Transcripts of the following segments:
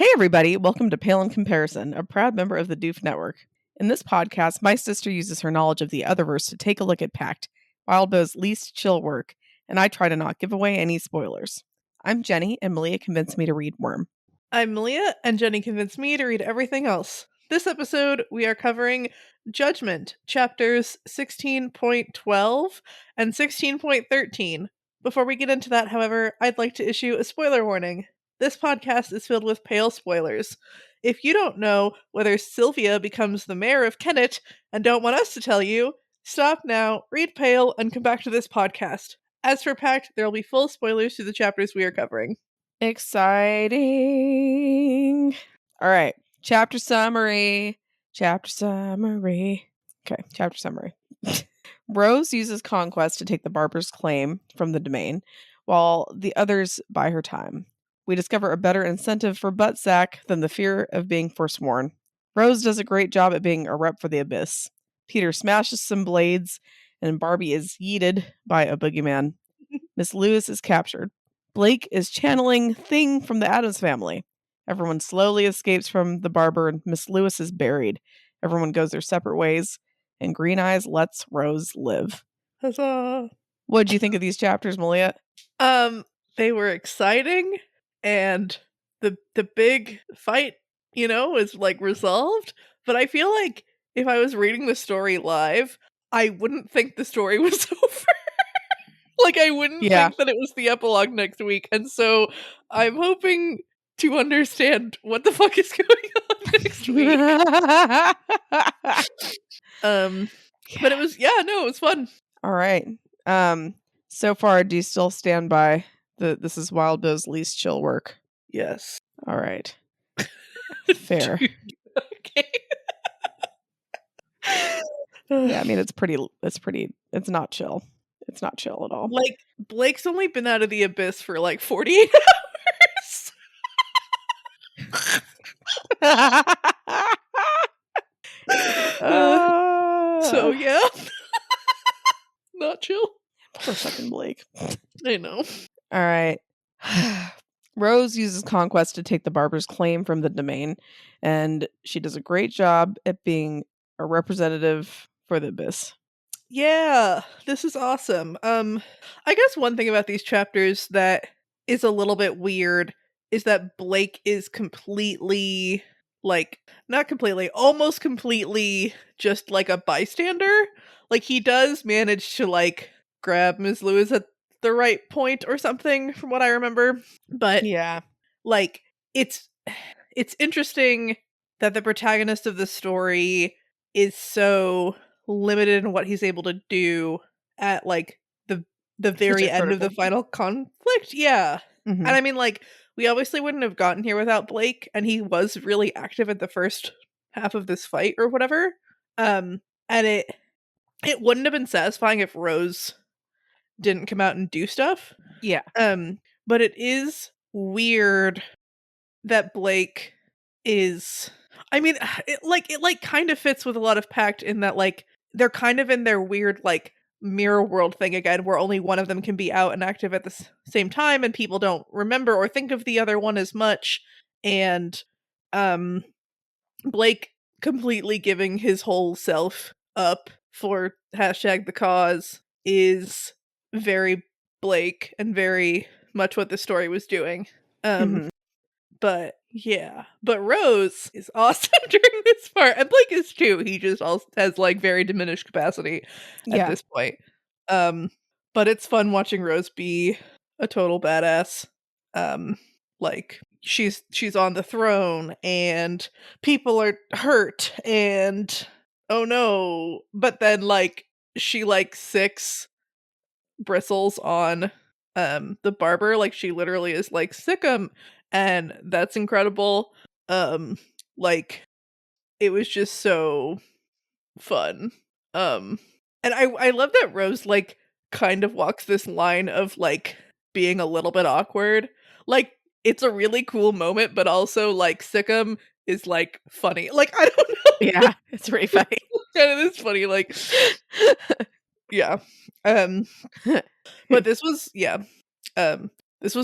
Hey everybody, welcome to Pale in Comparison, a proud member of the Doof Network. In this podcast, my sister uses her knowledge of the Otherverse to take a look at Pact, Wildbow's least chill work, and I try to not give away any spoilers. I'm Jenny, and Malia convinced me to read Worm. I'm Malia, and Jenny convinced me to read everything else. This episode, we are covering Judgment, chapters 16.12 and 16.13. Before we get into that, however, I'd like to issue a spoiler warning. This podcast is filled with pale spoilers. If you don't know whether Sylvia becomes the mayor of Kennet and don't want us to tell you, stop now, read Pale, and come back to this podcast. As for Pact, there will be full spoilers to the chapters we are covering. Exciting. All right, chapter summary. Okay, chapter summary. Rose uses Conquest to take the barber's claim from the domain, while the others buy her time. We discover a better incentive for Buttsack than the fear of being forsworn. Rose does a great job at being a rep for the Abyss. Peter smashes some blades, and Barbie is yeeted by a boogeyman. Miss Lewis is captured. Blake is channeling Thing from the Addams Family. Everyone slowly escapes from the barber, and Miss Lewis is buried. Everyone goes their separate ways, and Green Eyes lets Rose live. Huzzah! What did you think of these chapters, Malia? They were exciting, and the big fight, is like resolved. But I feel like if I was reading the story live, I wouldn't think the story was over. Like, I wouldn't think that it was the epilogue next week. And so I'm hoping to understand what the fuck is going on next week. But it was fun. All right. So far, do you still stand by this is Wildbow's least chill work? Yes. All right. Fair. Okay. Yeah, I mean it's not chill. It's not chill at all. Like, Blake's only been out of the Abyss for like 48 hours. So yeah. Not chill. Poor fucking Blake. I know. All right. Rose uses Conquest to take the barber's claim from the domain, and she does a great job at being a representative for the Abyss. Yeah, this is awesome. I guess one thing about these chapters that is a little bit weird is that Blake is completely, almost completely just like a bystander. Like, he does manage to like grab Ms. Lewis at the right point or something from what I remember. But yeah, like it's interesting that the protagonist of the story is so limited in what he's able to do at like the very end of the final conflict. Yeah. Mm-hmm. And I mean, like, we obviously wouldn't have gotten here without Blake, and he was really active at the first half of this fight or whatever. And it wouldn't have been satisfying if Rose didn't come out and do stuff. Yeah. But it is weird that Blake is, I mean, it kind of fits with a lot of Pact in that, like, they're kind of in their weird, like, mirror world thing again, where only one of them can be out and active at the same time, and people don't remember or think of the other one as much. And Blake completely giving his whole self up for #the cause is very Blake and very much what the story was doing. But yeah, but Rose is awesome during this part, and Blake is too. He just also has like very diminished capacity at this point. But it's fun watching Rose be a total badass. Like, she's on the throne and people are hurt and oh no, but then like she like six bristles on the barber, like she literally is like sick 'em, and that's incredible. Like, it was just so fun. And I love that Rose like kind of walks this line of like being a little bit awkward. Like, it's a really cool moment, but also like Sikkim is like funny. Like, I don't know. Yeah, it's really funny. Kind of this funny, like, yeah. But this was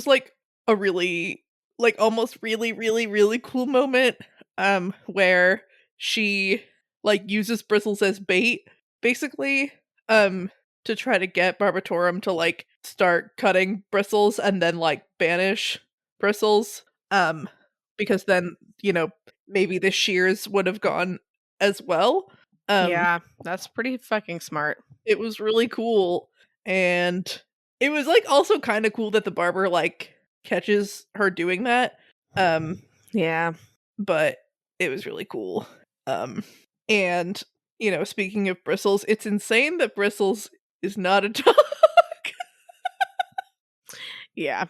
like a really like almost really, really, really cool moment where she like uses Bristles as bait, basically, um, to try to get Barbatorum to like start cutting Bristles and then like banish Bristles. Um, because then, you know, maybe the shears would have gone as well. Um, Yeah, that's pretty fucking smart. it was really cool. And it was like also kind of cool that the barber like catches her doing that. Um, Yeah. but it was really cool. Um, and you know, speaking of Bristles, it's insane that Bristles is not a dog. Yeah.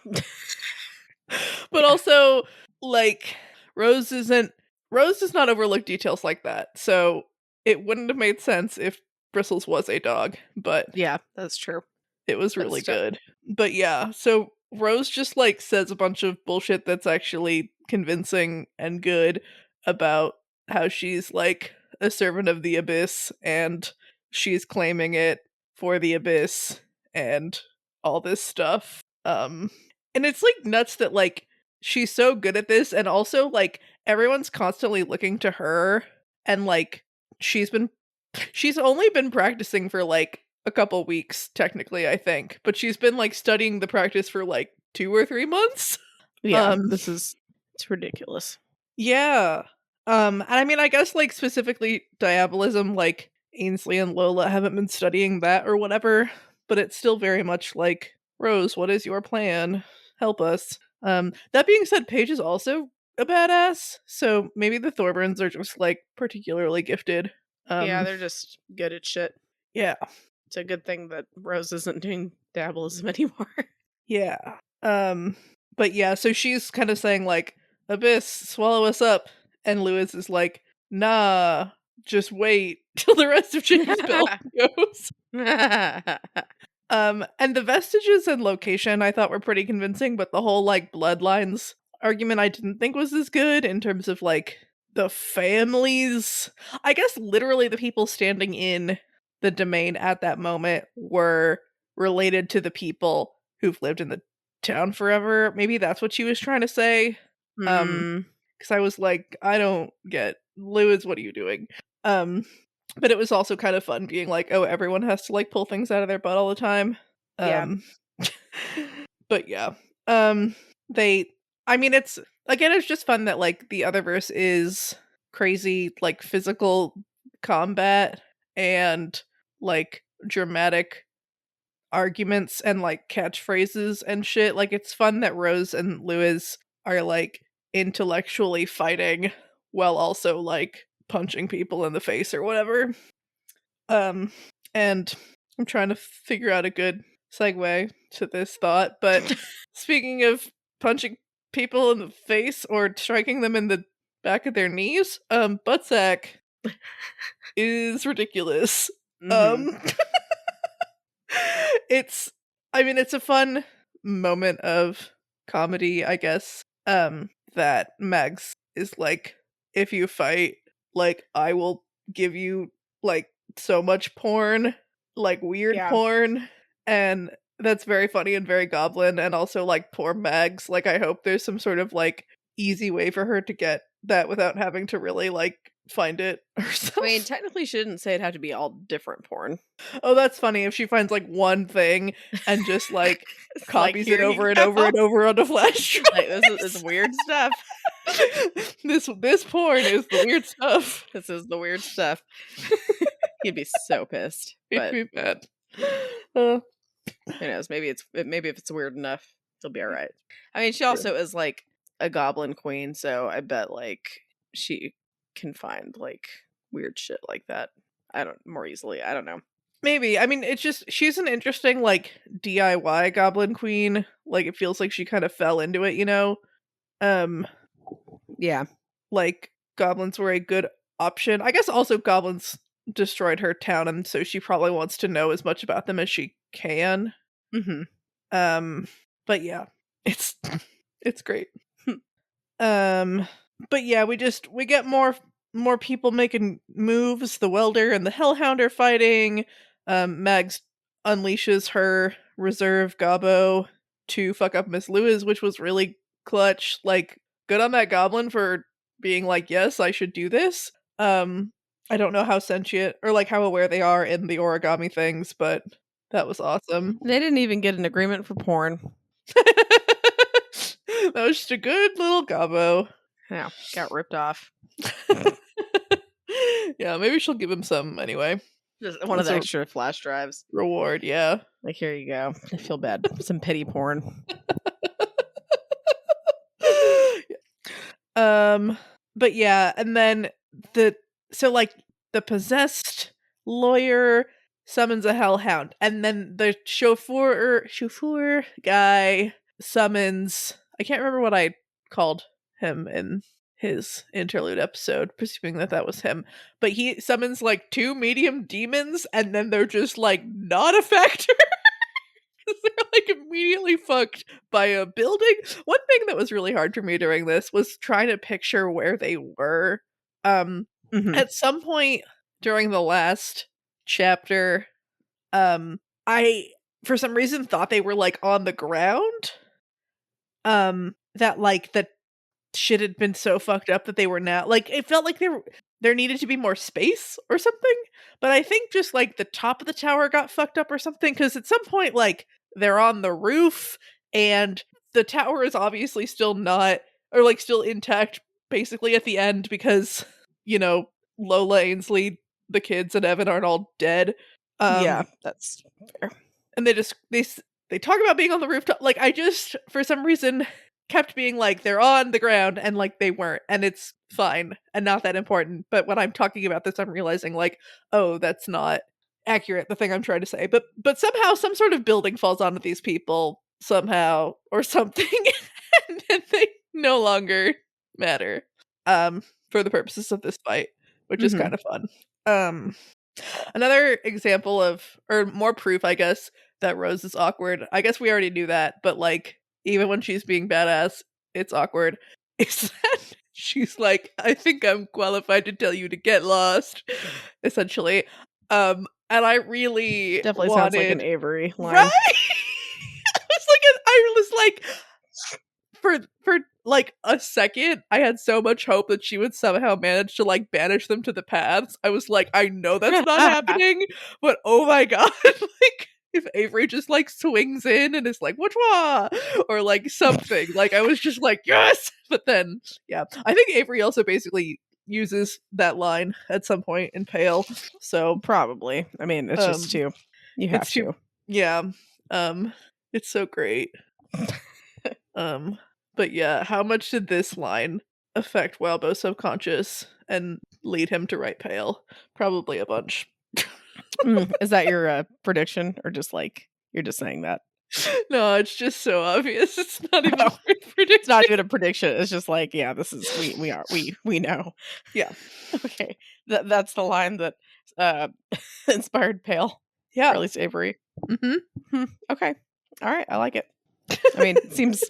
But also like Rose isn't Rose does not overlook details like that. So it wouldn't have made sense if Bristles was a dog, but Yeah, that's true. it was But really still. good. But yeah, so Rose just like says a bunch of bullshit that's actually convincing and good about how she's like a servant of the abyss and she's claiming it for the abyss and all this stuff. And it's like nuts that like she's so good at this and also like everyone's constantly looking to her and like she's been she's only been practicing for like a couple weeks technically, I think, but she's been like studying the practice for like 2 or 3 months. Yeah, Um it's ridiculous. yeah. And I mean I guess like specifically diabolism, like Ainsley and Lola haven't been studying that or whatever, but it's still very much like Rose, what is your plan? Help us. That being said, Paige is also a badass, so maybe the Thorburns are just like particularly gifted. Yeah, Um they're just good at shit. yeah. It's a good thing that Rose isn't doing dabbleism anymore. Yeah. But yeah, so she's kind of saying like, Abyss, swallow us up. And Lewis is like, nah, just wait till the rest of Chicky's Bell goes. And the vestiges and location I thought were pretty convincing, but the whole like bloodlines argument I didn't think was as good in terms of like the families. I guess literally the people standing in the domain at that moment were related to the people who've lived in the town forever. Maybe that's what she was trying to say. Hmm. Because I was like, I don't get Lewis, what are you doing? Um but it was also kind of fun being like, oh, everyone has to like pull things out of their butt all the time. Yeah. Um but yeah. They I mean it's again it's just fun that like the other verse is crazy like physical combat and like dramatic arguments and like catchphrases and shit. Like it's fun that Rose and Lewis are like intellectually fighting while also like punching people in the face or whatever. And I'm trying to figure out a good segue to this thought, but speaking of punching people in the face or striking them in the back of their knees, Buttsack is ridiculous. Hmm. Um it's I mean it's a fun moment of comedy, I guess. That Mags is like, if you fight, like I will give you like so much porn, like weird Yeah. porn, and that's very funny and very goblin, and also like poor Mags. Like I hope there's some sort of like easy way for her to get that without having to really like find it I mean, herself. technically, she didn't say it had to be all different porn. Oh, that's funny if she finds like one thing and just like It's like, copies it here you over and over go. and over onto flash Like, this is drives. weird stuff. This porn is the weird stuff. This is the weird stuff. He'd be so pissed. It'd But be bad. Uh, who knows? Maybe if it's weird enough, he'll be all right. I mean, she True. also is like a goblin queen, so I bet like she can find like weird shit like that. I don't more easily. I don't know. Maybe. I mean, it's just she's an interesting like DIY goblin queen. Like it feels like she kind of fell into it, you know. Um, Yeah. like goblins were a good option. I guess also goblins destroyed her town, and so she probably wants to know as much about them as she can. Mm-hmm. Um, but yeah, it's it's great. Um, but yeah, we get more people making moves. The welder and the hellhound are fighting. Mags unleashes her reserve gobbo to fuck up Miss Lewis, which was really clutch. Like, good on that goblin for being like, yes, I should do this. I don't know how sentient or like how aware they are in the origami things, but that was awesome. They didn't even get an agreement for porn. That was just a good little gobbo. Yeah, got ripped off. Yeah, maybe she'll give him some anyway. Just one of As the a extra flash drives. reward, yeah. Like, here you go. I feel bad. Some pity porn. But yeah, and then the possessed lawyer summons a hellhound, and then the chauffeur guy summons, I can't remember what I called him in his interlude episode, presuming that was him, but he summons like 2 medium demons, and then they're just like not a factor. They're like immediately fucked by a building. One thing that was really hard for me during this was trying to picture where they were. At some point during the last chapter, I for some reason thought they were like on the ground. That like the shit had been so fucked up that they were now like it felt like there needed to be more space or something. But I think just like the top of the tower got fucked up or something, because at some point like they're on the roof and the tower is obviously still not, or like still intact basically at the end, because Lola, Ainsley, the kids, and Evan aren't all dead. Yeah, that's fair. And they talk about being on the rooftop. Like, I just for some reason kept being like they're on the ground, and like they weren't, and it's fine and not that important. But when I'm talking about this, I'm realizing like, oh, that's not accurate, the thing I'm trying to say. But somehow some sort of building falls onto these people somehow or something, and then they no longer matter for the purposes of this fight, which is kind of fun. Another example of, or more proof, I guess, that Rose is awkward. I guess we already knew that, but like even when she's being badass, it's awkward. Is that she's like, I think I'm qualified to tell you to get lost, essentially. And I really Definitely sounds like an wanted, Avery line. right? I was like, for like a second, I had so much hope that she would somehow manage to like banish them to the paths. I was like, I know that's not happening, but oh my god, like if Avery just like swings in and is like, "What's or like something. Like I was just like, yes. But then, yeah, I think Avery also basically uses that line at some point in Pale. So probably. I mean, it's just too. You have to. Yeah. It's so great. But yeah, how much did this line affect Walbo's subconscious and lead him to write Pale? Probably a bunch. Is that your prediction, or just like you're just saying that? No, it's just so obvious. It's not even a prediction. It's not even a prediction. It's just like, yeah, this is we know. Yeah. Okay. That's the line that inspired Pale. Yeah. Or at least Avery. Mm-hmm. Okay. All right. I like it. I mean, it seems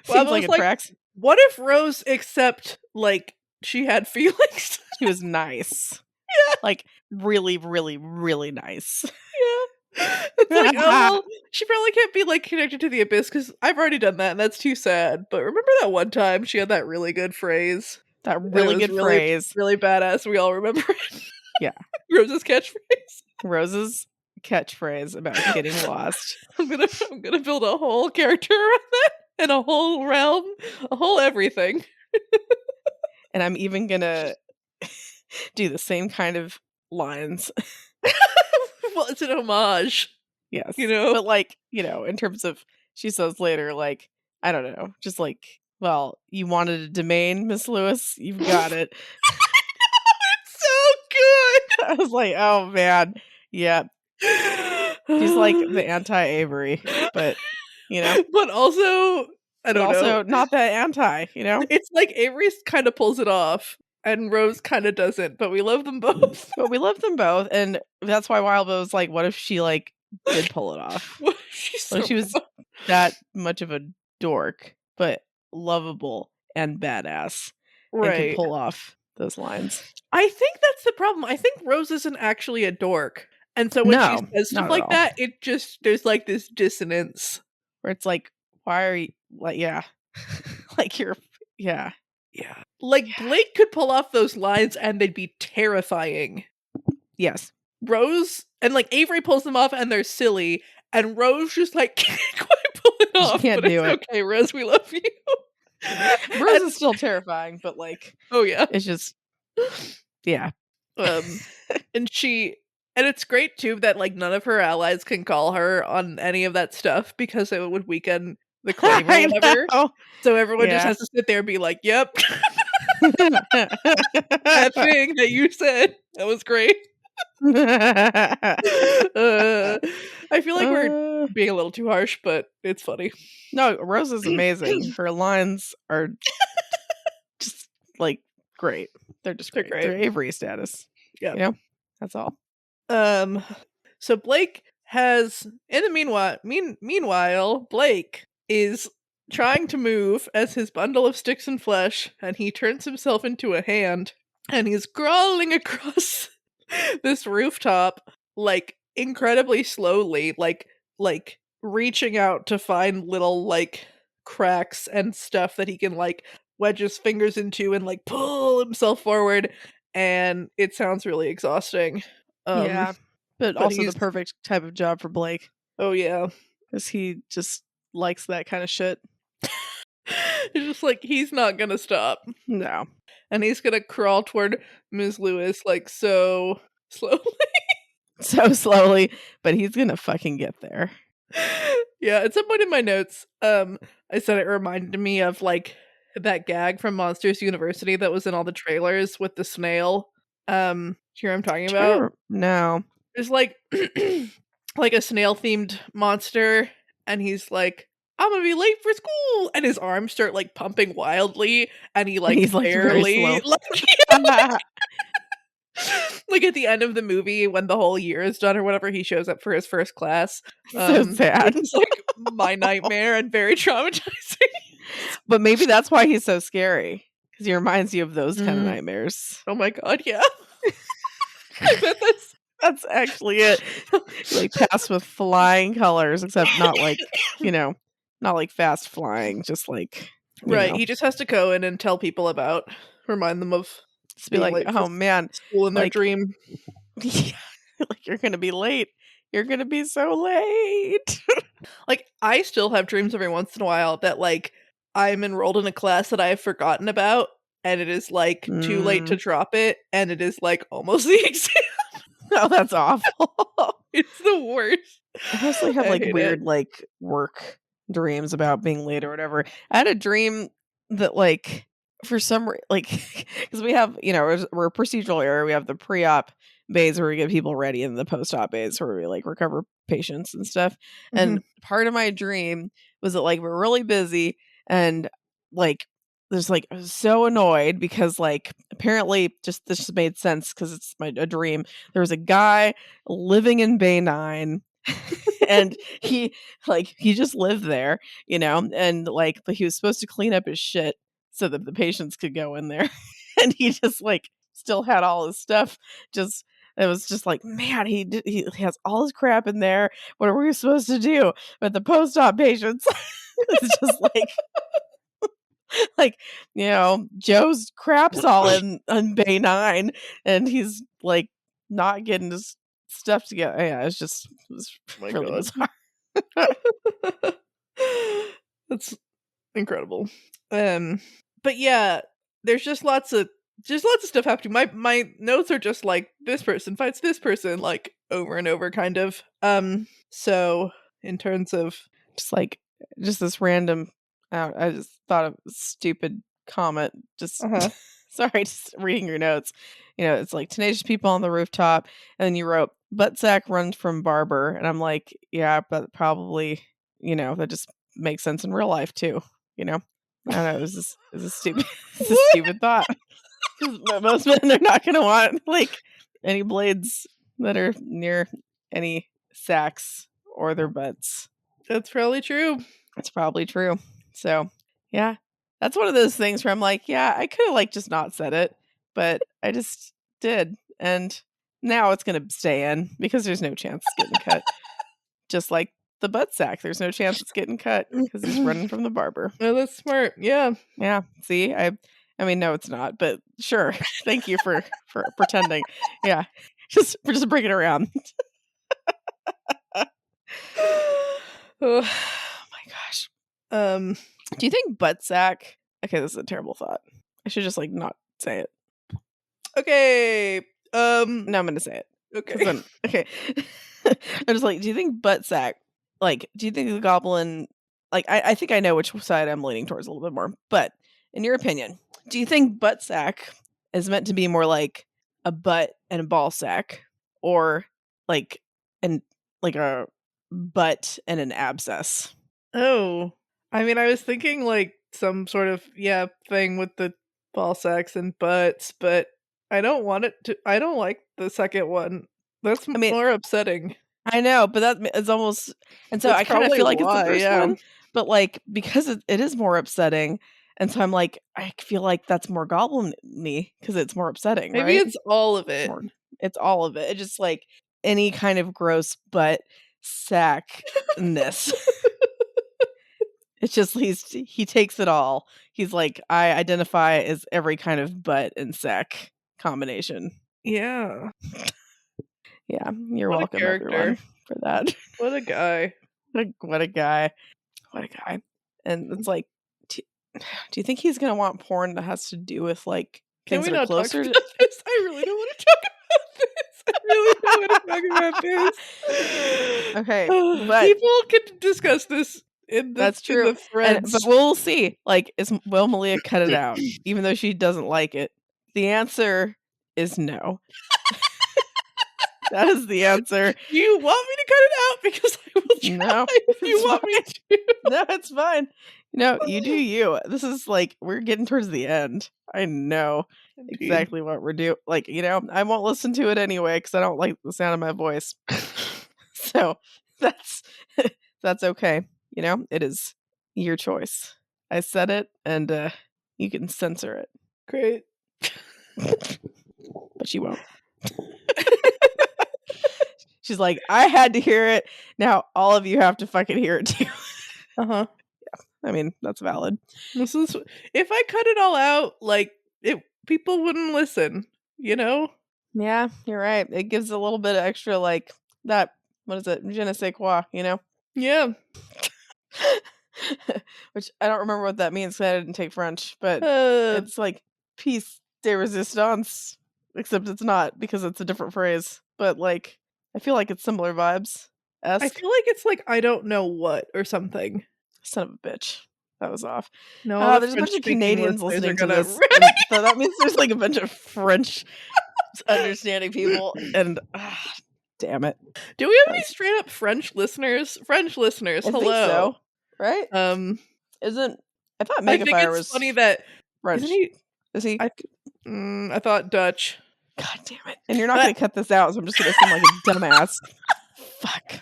Well, like it tracks. What if Rose, except like she had feelings? She was nice. Yeah. Like really, really, really nice. Yeah. It's like, oh, well, she probably can't be like connected to the abyss because I've already done that and that's too sad. But remember that one time she had that really good phrase? That really good phrase. Really badass. We all remember it. Yeah. Rose's catchphrase. Rose's catchphrase about getting lost. I'm gonna build a whole character around that, and a whole realm, a whole everything. And I'm even gonna do the same kind of lines. Well, it's an homage. Yes. You know? But like, in terms of, she says later, like, I don't know, just like, well, you wanted a domain, Miss Lewis? You've got it. It's so good. I was like, oh man. Yeah. She's like the anti-Avery, but But also, I don't know. Also not that anti, It's like Avery kind of pulls it off and Rose kind of doesn't, but we love them both. But we love them both, and that's why Wildbow's like, what if she like did pull it off? She was that much of a dork, but lovable and badass, right? And could pull off those lines. I think that's the problem. I think Rose isn't actually a dork, and so when she says stuff like that, it just there's like this dissonance where it's like, why are you like, yeah, Like you're, yeah. Like Yeah. Blake could pull off those lines and they'd be terrifying. Yes. Rose and like Avery pulls them off and they're silly, and Rose just like can't quite pull it She off. can't But it's do it. okay, Rose, we love you. Rose And- is still terrifying, but like, oh yeah. it's just, yeah. And it's great too that like none of her allies can call her on any of that stuff because it would weaken the claim or I whatever. know. So everyone just Yeah. has to sit there and be like, "Yep, that thing that you said, that was great." I feel like we're being a little too harsh, but it's funny. No, Rose is amazing. Her lines are just like great. They're just They're great. great. They're Avery status. Yeah. You know? That's all. So Blake has in the meanwhile, Blake is trying to move as his bundle of sticks and flesh, and he turns himself into a hand, and he's crawling across this rooftop like incredibly slowly, like reaching out to find little like cracks and stuff that he can like wedge his fingers into and like pull himself forward, and it sounds really exhausting. Yeah. But But also the he's perfect type of job for Blake. oh yeah. Because he just likes that kind of shit. It's just like he's not gonna stop. No. And he's gonna crawl toward Ms. Lewis like so slowly. So slowly, but he's gonna fucking get there. Yeah, at some point in my notes, I said it reminded me of like that gag from Monsters University that was in all the trailers with the snail. Do you hear what I'm talking about? No. There's like like a snail themed monster, and he's like, "I'm gonna be late for school," and his arms start like pumping wildly, and he like He's like very barely slow. like at the end of the movie when the whole year is done or whatever, he shows up for his first class. So sad. Which is like my nightmare and very traumatizing. But maybe that's why he's so scary. Because he reminds you of those kind of Mm. nightmares. Oh my god, yeah. I bet That's actually it. Like passed with flying colors, except not like, not like fast flying, just like right. know. He just has to go in and tell people about, remind them of Just be being like, late for oh man, school in their like- dream. yeah, like you're gonna be late. You're gonna be so late. Like I still have dreams every once in a while that like I'm enrolled in a class that I have forgotten about, and it is like too late to drop it, and it is like almost the exam. Oh, that's awful. It's the worst. I mostly have I like hate weird it. like work dreams about being late or whatever. I had a dream that like for some like because we have we're a procedural area. We have the pre-op bays where we get people ready, and the post-op bays where we like recover patients and stuff. And part of my dream was that like we're really busy, and like there's like I was so annoyed because like apparently just this just made sense because it's a dream. There was a guy living in Bay 9 and he just lived there, and like but he was supposed to clean up his shit so that the patients could go in there. And he just like still had all his stuff. Just it was just like, man, he has all his crap in there. What are we supposed to do with the post-op patients? It's just like Joe's crap's all in Bay 9, and he's like not getting his stuff together. Yeah, it was My really God. bizarre. That's incredible. But yeah, there's just lots of stuff happening. My notes are just like this person fights this person like over and over kind of. So in terms of just this random I just thought of a stupid comment. Just sorry, just reading your notes. It's like tenacious people on the rooftop, and then you wrote Buttsack runs from barber, and I'm like, yeah, but probably that just makes sense in real life too. I don't know. It was a stupid, it's a stupid thought. Because most men are not going to want like any blades that are near any sacks or their butts. That's probably true. It's probably true. So, yeah, that's one of those things where I'm like, yeah, I could have like just not said it, but I just did. And now it's going to stay in because there's no chance it's getting cut. Just like the Buttsack. There's no chance it's getting cut because he's running from the barber. Oh, that's smart. Yeah. Yeah. See, I mean, no, it's not, but sure. Thank you for pretending. Yeah. Just bring it around. Oh my gosh. Do you think Buttsack? Okay, this is a terrible thought. I should just like not say it. Okay. No, I'm gonna say it. Okay. Then, okay. I'm just like, do you think Buttsack? Like, do you think the goblin? Like, I think I know which side I'm leaning towards a little bit more. But in your opinion, do you think Buttsack is meant to be more like a butt and a ball sack, or like a butt and an abscess? Oh. I mean, I was thinking like some sort of thing with the ball sacks and butts, but I don't want it to. I don't like the second one. That's I mean, more upsetting. I know, but that is almost, and so That's I kind of probably feel like it's the why. first Yeah. one, but like because it is more upsetting, and so I'm like I feel like that's more goblin-y because it's more upsetting, Maybe right? it's all of It's it. more, it's all of it. It's just like any kind of gross butt sackness. It's just he takes it all. He's like, I identify as every kind of butt and sack combination. Yeah. Yeah, you're What a welcome, everyone, character. for that. What a guy. What a guy. What a guy. And it's like, do, do you think he's gonna want porn that has to do with like Can things we that are not talk closer? about this? I really don't want to talk about this. I really don't want to talk about this. Okay, but People can discuss this in that's true. the But threads. we'll see. Like, will Malia cut it out, even though she doesn't like it? The answer is no. That is the answer. Do you want me to cut it out? Because I will try No, if you it's want me to. No, it's fine. No, you do you. This is like we're getting towards the end. I know Indeed. exactly what we're doing. Like, I won't listen to it anyway because I don't like the sound of my voice. So that's that's okay. It is your choice. I said it, and you can censor it, Great. but you won't. She's like, I had to hear it. Now all of you have to fucking hear it too. Uh-huh. I mean, that's valid. This is if I cut it all out, like people wouldn't listen, you know? Yeah, you're right. It gives a little bit of extra, like that. What is it? Je ne sais quoi, Yeah. Which I don't remember what that means because I didn't take French, but Uh, it's like piece de resistance, except it's not because it's a different phrase. But like, I feel like it's similar vibes. I Esque. feel like it's like I don't know what or something. Son of a bitch. That was off. No, all the There's a bunch of French-speaking Canadians listeners are listening to gonna. this. So that means there's like a bunch of French understanding people, and damn it. Do we have any straight up French listeners? French listeners, I hello. think so, right? Isn't I thought I think Megafire it's was funny that French. isn't he? Is he? I thought Dutch. God damn it! And you're not going to cut this out, so I'm just going to seem like a dumbass. Fuck.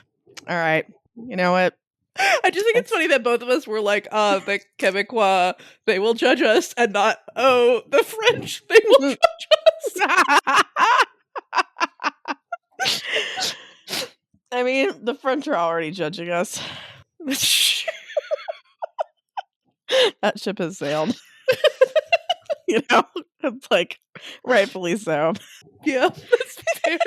All right. You know what? I just think it's funny that both of us were like, the Quebecois, they will judge us, and not, the French, they will judge us. I mean, the French are already judging us. That ship has sailed. It's like rightfully so. Yeah, that's fair.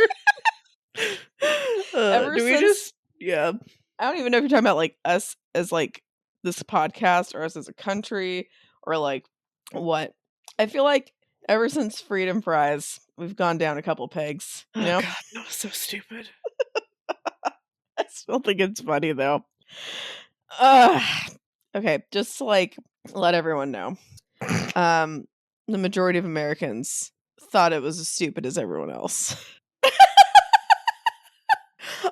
Ever do we since, just? Yeah. I don't even know if you're talking about like us as like this podcast or us as a country or like what. I feel like ever since Freedom Fries, we've gone down a couple pegs. Oh God, that was so stupid. I still think it's funny though. Okay, just to like let everyone know. The majority of Americans thought it was as stupid as everyone else.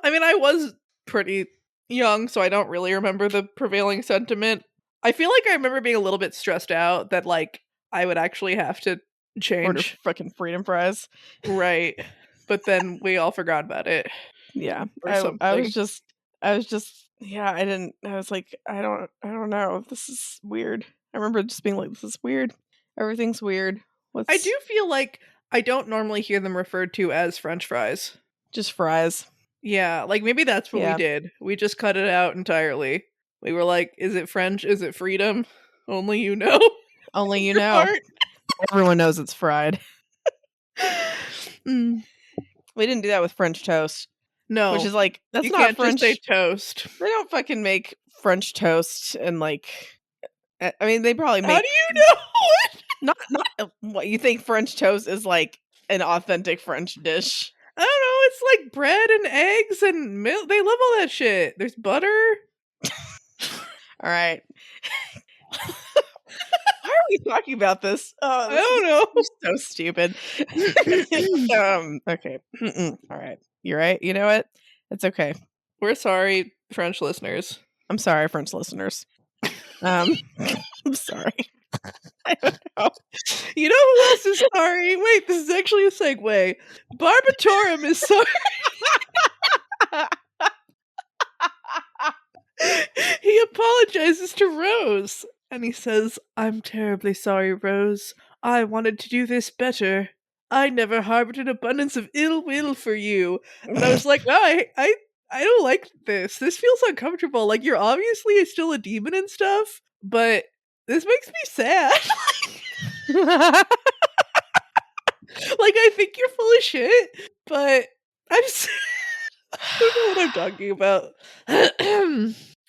I mean, I was pretty young, so I don't really remember the prevailing sentiment. I feel like I remember being a little bit stressed out that like I would actually have to change Order fucking Freedom Fries. Right. But then we all forgot about it. Yeah. Or something. I was just yeah, I was like, I don't know. This is weird. I remember just being like, this is weird. Everything's weird. I do feel like I don't normally hear them referred to as French fries. Just fries. Yeah, like, maybe that's what we Yeah. did. We just cut it out entirely. We were like, "Is it French? Is it freedom? Only you know." Only you Your know. heart. Everyone knows it's fried. Mm. We didn't do that with French toast, which No, is like, that's you not can't just say French. toast. They don't fucking make French toast and like, I mean, they probably How do make you know it? not what you think French toast is like an authentic French dish. I don't know, it's like bread and eggs and milk. They love all that shit. There's butter. All right. Why are we talking about this? Oh, I this don't know. is so stupid. Okay. All right. You're right. You know what? It's okay. We're sorry, French listeners. I'm sorry, French listeners. I'm sorry. I don't know. You know who else is sorry? Wait, this is actually a segue. Barbatorum is sorry. He apologizes to Rose and he says, "I'm terribly sorry, Rose. I wanted to do this better. I never harbored an abundance of ill will for you." And I was like, "No, I don't like this. This feels uncomfortable. Like, you're obviously still a demon and stuff, but this makes me sad." Like, I think you're full of shit, but I just I don't know what I'm talking about.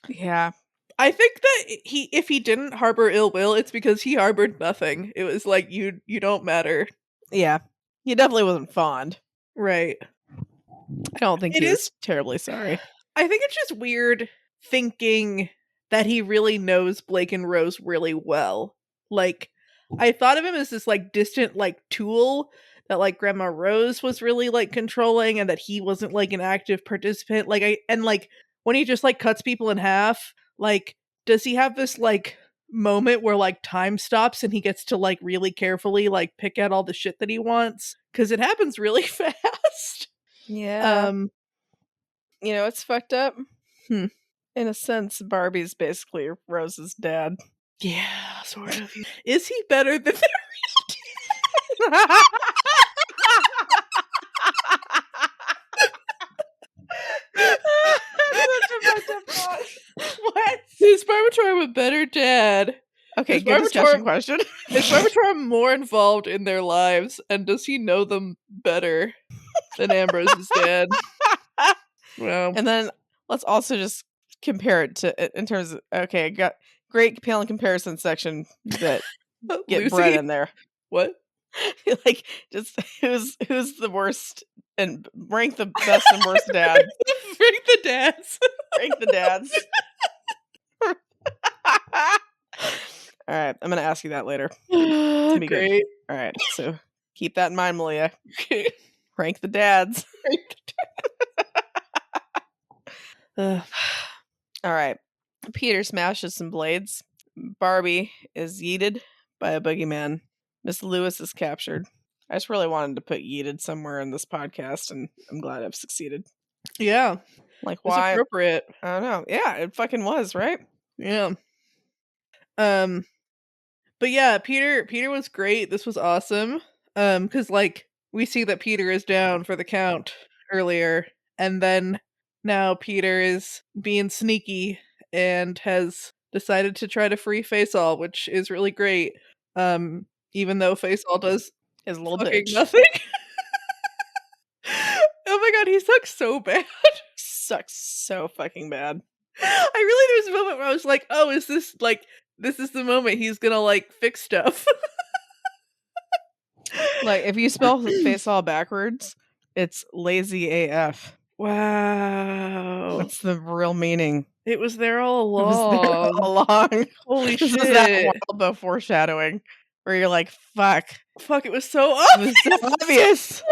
Yeah. I think that if he didn't harbor ill will, it's because he harbored nothing. It was like, you don't matter. Yeah. He definitely wasn't fond. Right. I don't think It he is was terribly sorry. I think it's just weird thinking that he really knows Blake and Rose really well. Like, I thought of him as this like distant like tool that like Grandma Rose was really like controlling, and that he wasn't like an active participant. Like when he just like cuts people in half, like, does he have this like moment where like time stops and he gets to like really carefully like pick out all the shit that he wants? Cuz it happens really fast. Yeah. Um You know, it's fucked up. hmm. In a sense, Barbie's basically Rose's dad. Yeah, sort of. Is he better than What? Is Barbatorm a better dad? Okay, Is good discussion Barbatorm question. is Barbatorm more involved in their lives, and does he know them better than Ambrose's dad? Well, And then let's also just compare it to in terms of, okay, I got great compelling comparison section that get bread Lucy? in there. What? Like, just who's the worst, and rank the best and worst dad. Bring the dads. Rank the dads. All right, I'm gonna ask you that later. It's gonna be good. Great. All right, so keep that in mind, Malia. Okay. Rank the dads. Ugh. All right. Peter smashes some blades. Barbie is yeeted by a boogeyman. Miss Lewis is captured. I just really wanted to put yeeted somewhere in this podcast, and I'm glad I've succeeded. Yeah, Like, it's why? appropriate. I don't know. Yeah, it fucking was, right? Yeah. But yeah, Peter was great. This was awesome. Cuz like we see that Peter is down for the count earlier, and then now Peter is being sneaky and has decided to try to free Faceall, which is really great. Even though Faceall does His little fucking bitch. nothing. Oh my god, he sucks so bad. Sucks so fucking bad. I really, there was a moment where I was like, oh, is this like, this is the moment he's gonna like fix stuff. Like, if you spell Faceall backwards, it's lazy AF. Wow. That's the real meaning. It was there all It was there along. all along. Holy This shit. is that wild foreshadowing where you're like, fuck. Fuck, it was so It obvious. was so obvious.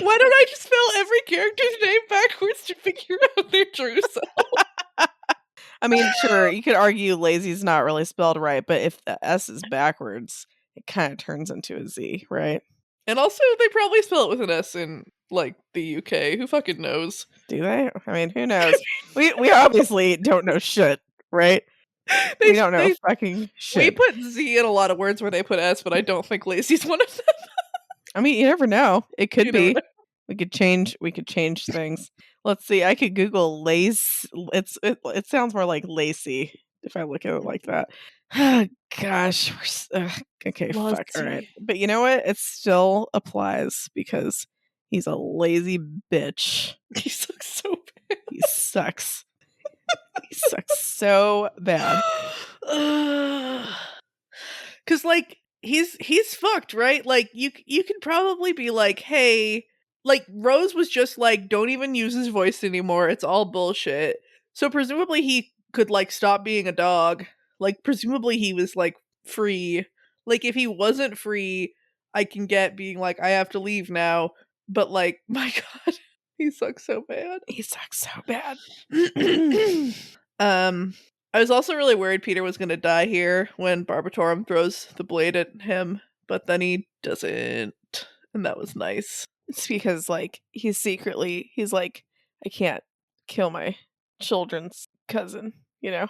Why don't I just spell every character's name backwards to figure out their true self? I mean, sure, you could argue lazy's not really spelled right, but if the S is backwards, it kind of turns into a Z, right? And also, they probably spell it with an S in, like, the UK. Who fucking knows? Do they? I mean, who knows? we obviously don't know shit, right? We don't know fucking shit. We put Z in a lot of words where they put S, but I don't think lazy's one of them. I mean, you never know. It could You be. never know. We could change things. Let's see. I could Google lace. It sounds more like lacy if I look at it like that. Gosh. Okay. Fuck. All right. Lacy. But you know what? It still applies because he's a lazy bitch. He sucks so bad. He sucks. He sucks so bad. Cause like he's fucked, right? Like you could probably be like, hey, like Rose was just like, don't even use his voice anymore. It's all bullshit. So presumably he could like stop being a dog. Like presumably he was like free. Like if he wasn't free, I can get being like, I have to leave now. But like, my god, he sucks so bad. He sucks so bad. I was also really worried Peter was going to die here when Barbatorum throws the blade at him, but then he doesn't, and that was nice. It's because like he's like, I can't kill my children's cousin, you know?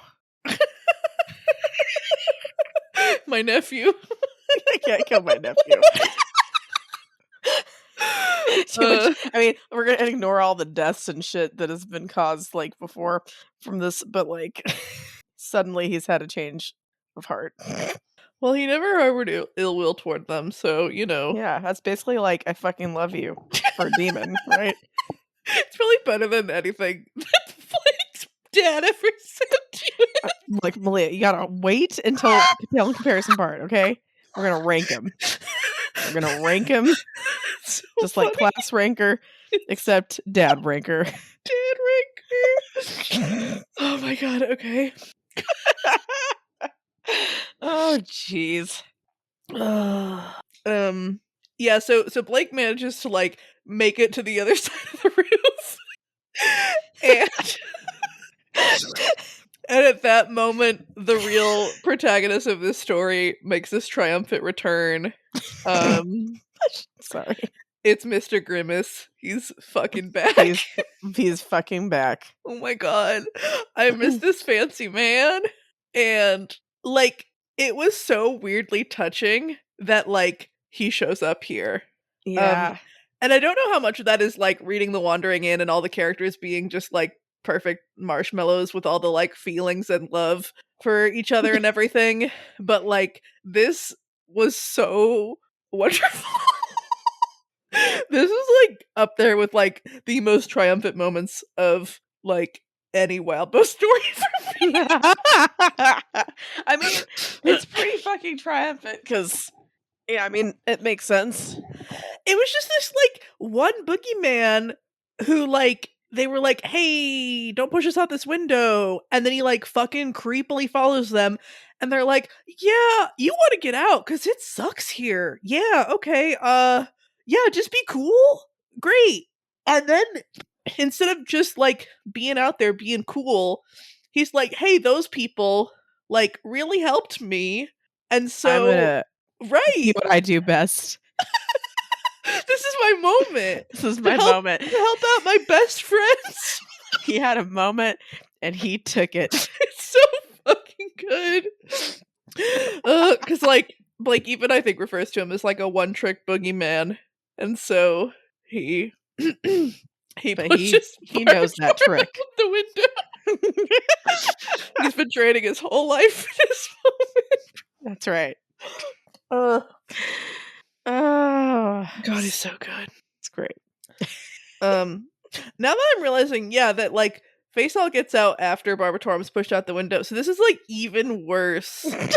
My nephew. I can't kill my nephew. Too much. I mean, we're gonna ignore all the deaths and shit that has been caused like before from this, but like suddenly he's had a change of heart. Well, he never harbored ill will toward them, so you know. Yeah, that's basically like I fucking love you for a demon, right? It's really better than anything that Blake's dad ever said to him. Like Malia, you gotta wait until the pale comparison part, okay? We're gonna rank him. We're gonna rank him So just like funny. class ranker, except dad ranker. Dad ranker. Oh my god, okay. Oh jeez. Yeah, so Blake manages to like make it to the other side of the roof. and and at that moment the real protagonist of this story makes this triumphant return. Sorry. It's Mr. Grimace. He's fucking back. He's fucking back. Oh my god. I miss this fancy man. And like it was so weirdly touching that like he shows up here. Yeah. And I don't know how much of that is like reading The Wandering Inn and all the characters being just like perfect marshmallows with all the like feelings and love for each other and everything, but like this was so wonderful. This is like up there with like the most triumphant moments of like any Wildbow story for me. I mean, it's pretty fucking triumphant because, yeah, I mean, it makes sense. It was just this like one boogeyman who like they were like, hey, don't push us out this window. And then he like fucking creepily follows them. And they're like, yeah, you want to get out because it sucks here. Yeah, okay. Yeah, just be cool. Great. And then instead of just like being out there being cool, he's like, hey, those people like really helped me. And so, I'm gonna do right. what I do best. This is my moment. This is my to help, moment. To help out my best friends. He had a moment and he took it. It's so fucking good. Because like Blake even I think refers to him as like a one-trick boogeyman, and so he pushes he knows that Barbatorum trick. out the window. He's been training his whole life for this moment. That's right. Oh Oh, God, he's so good. it's great. Now that I'm realizing, yeah, that like Faisal gets out after Barbatorum's pushed out the window, so this is like even worse than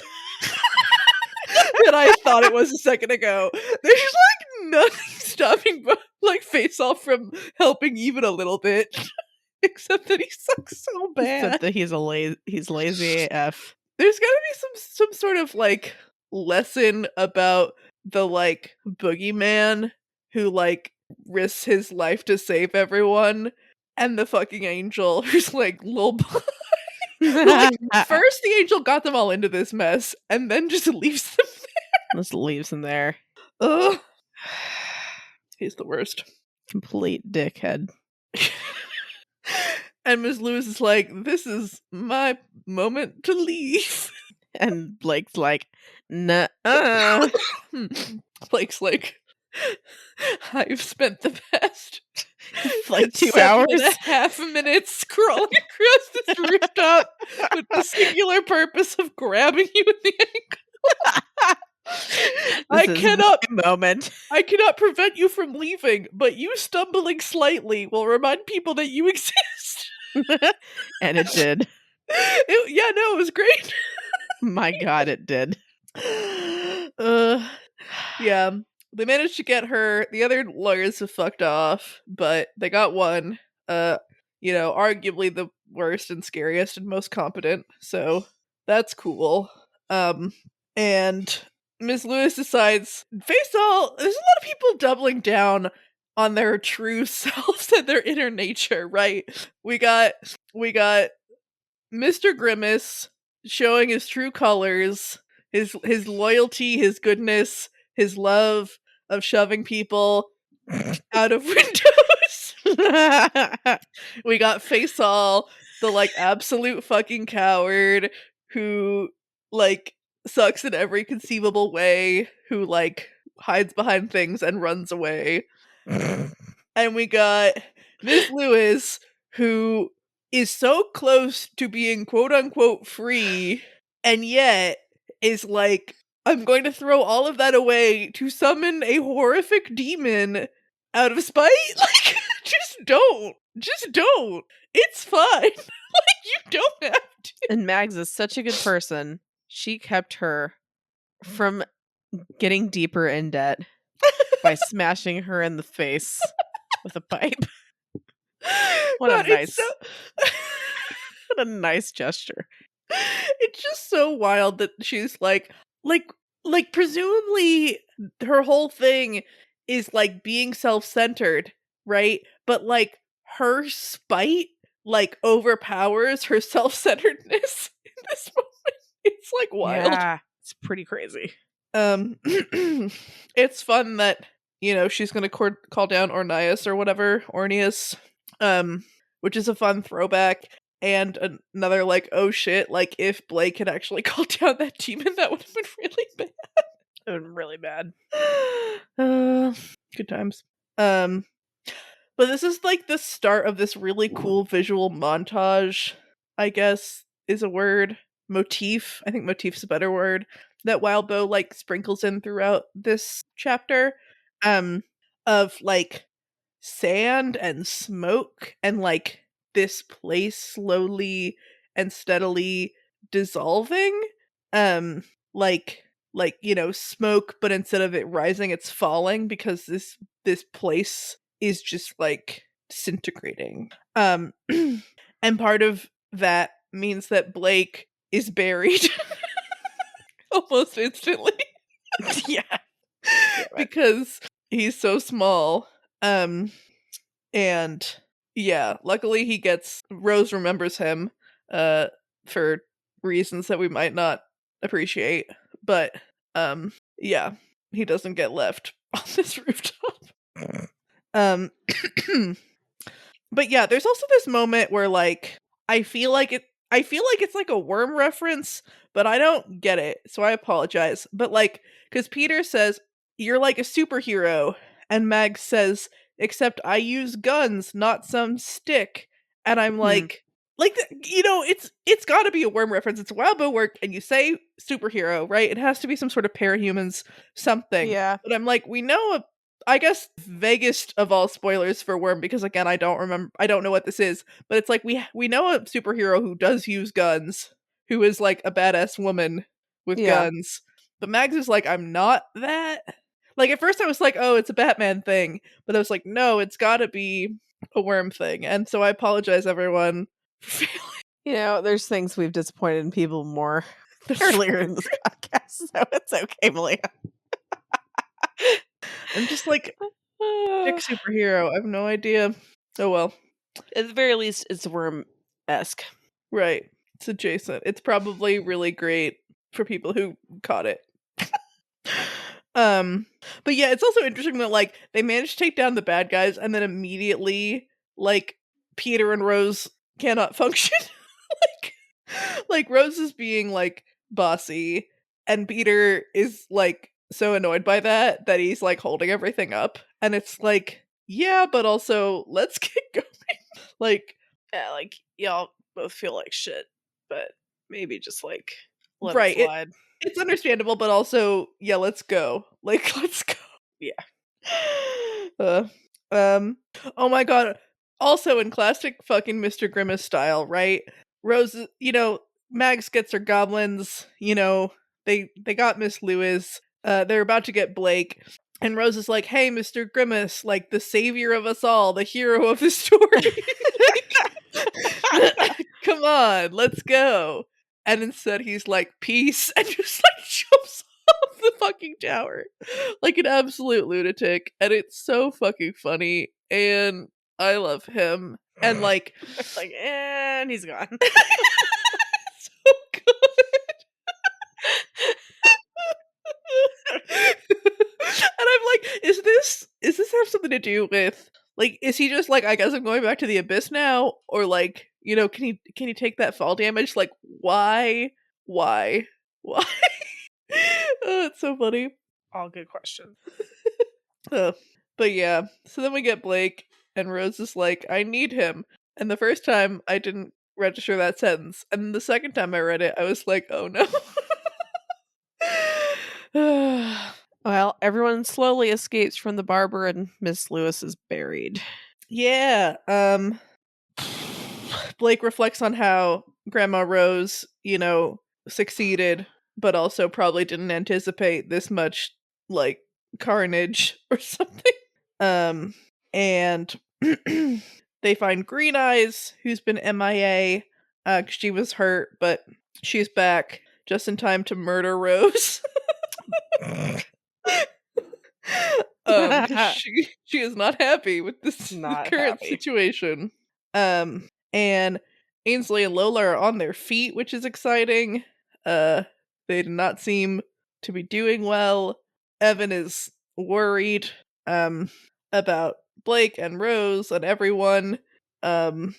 I thought it was a second ago. There's just like nothing stopping like Faisal from helping even a little bit, except that he sucks so bad. Except that he's lazy AF. There's gotta be some sort of like lesson about the like boogeyman who like risks his life to save everyone, and the fucking angel who's like lol. Like, first the angel got them all into this mess and then just leaves them there. Just leaves him there. Ugh. He's the worst. Complete dickhead. And Ms. Lewis is like, this is my moment to leave. And Blake's like, nah. Blake's like, I've spent the past Like 2 7.5 minutes crawling across this rooftop with the singular purpose of grabbing you in the ankle. This is my moment. I cannot prevent you from leaving, but you stumbling slightly will remind people that you exist. And it did. It was great. My God, it did. Yeah. They managed to get her. The other lawyers have fucked off, but they got one. Arguably the worst and scariest and most competent. So that's cool. And Miss Lewis decides, there's a lot of people doubling down on their true selves and their inner nature, right? We got Mr. Grimace showing his true colors, his loyalty, his goodness, his love of shoving people out of windows. We got Faisal, the absolute fucking coward who sucks in every conceivable way, who hides behind things and runs away. And we got Miss Lewis, who is so close to being quote unquote free, and yet is like, I'm going to throw all of that away to summon a horrific demon out of spite. Just don't. It's fine. You don't have to. And Mags is such a good person. She kept her from getting deeper in debt by smashing her in the face with a pipe. What a nice gesture. It's just so wild that she's like presumably her whole thing is being self-centered, right? But her spite overpowers her self-centeredness in this moment. It's wild. Yeah, it's pretty crazy. It's fun that she's gonna call down Ornias or whatever, Ornius, which is a fun throwback. And another oh shit, if Blake had actually called down that demon, that would have been really bad. It would have been really bad. Good times. But this is the start of this really cool visual montage, I guess is a word. Motif. I think motif's a better word. That Wildbow sprinkles in throughout this chapter. Of sand and smoke and this place slowly and steadily dissolving. Smoke, but instead of it rising, it's falling because this place is just disintegrating. And part of that means that Blake is buried almost instantly. Yeah. Because he's so small. And yeah, luckily Rose remembers him for reasons that we might not appreciate, but yeah, he doesn't get left on this rooftop. But yeah, there's also this moment where I feel like it's a worm reference, but I don't get it, so I apologize. But because Peter says, "You're like a superhero," and Mag says, "Except I use guns, not some stick." And I'm it's got to be a worm reference. It's Wildbow work, and you say superhero, right? It has to be some sort of parahumans something. Yeah. But I'm we know I guess vaguest of all spoilers for Worm, because again I don't know what this is, but it's we know a superhero who does use guns, who is a badass woman with guns. But Mags is I'm not that. At first I was oh, it's a Batman thing, but I was no, it's gotta be a Worm thing. And so I apologize, everyone, for failing. There's things we've disappointed in people more earlier in this podcast, so it's okay, Malia. I'm just dick superhero. I have no idea. Oh well. At the very least, it's Worm-esque. Right. It's adjacent. It's probably really great for people who caught it. But yeah, it's also interesting that they managed to take down the bad guys, and then immediately Peter and Rose cannot function. Rose is being bossy, and Peter is so annoyed by that he's holding everything up, and it's yeah, but also let's get going. Like, Yeah, like y'all both feel like shit, but maybe just like let it right, slide. it's understandable, but also, yeah, let's go. Like, let's go. Yeah. Uh, um, oh my god. Also in classic fucking Mr. Grimace style, right? Rose, Mags gets her goblins, they got Miss Lewis. They're about to get Blake. And Rose is like, hey, Mr. Grimace, like the savior of us all, the hero of the story. Like, come on, let's go. And instead he's like, peace, and just like jumps off the fucking tower. Like an absolute lunatic. And it's so fucking funny. And I love him. And like Like, and he's gone. so good. And I'm like, is this have something to do with, like, is he just like, I guess I'm going back to the abyss now? Or like, can he take that fall damage? Like, why? Why? Why? Oh, it's so funny. All good questions. Uh, but yeah, so then we get Blake, and Rose is like, I need him. And the first time I didn't register that sentence. And the second time I read it, I was like, oh no. Well, everyone slowly escapes from the barber and Miss Lewis is buried. Yeah, Blake reflects on how Grandma Rose, succeeded, but also probably didn't anticipate this much, like, carnage or something. And they find Green Eyes, who's been MIA, 'cause she was hurt, but she's back just in time to murder Rose. 'Cause she is not happy with this Not current happy. situation. And Ainsley and Lola are on their feet, which is exciting. They do not seem to be doing well. Evan is worried about Blake and Rose and everyone. Um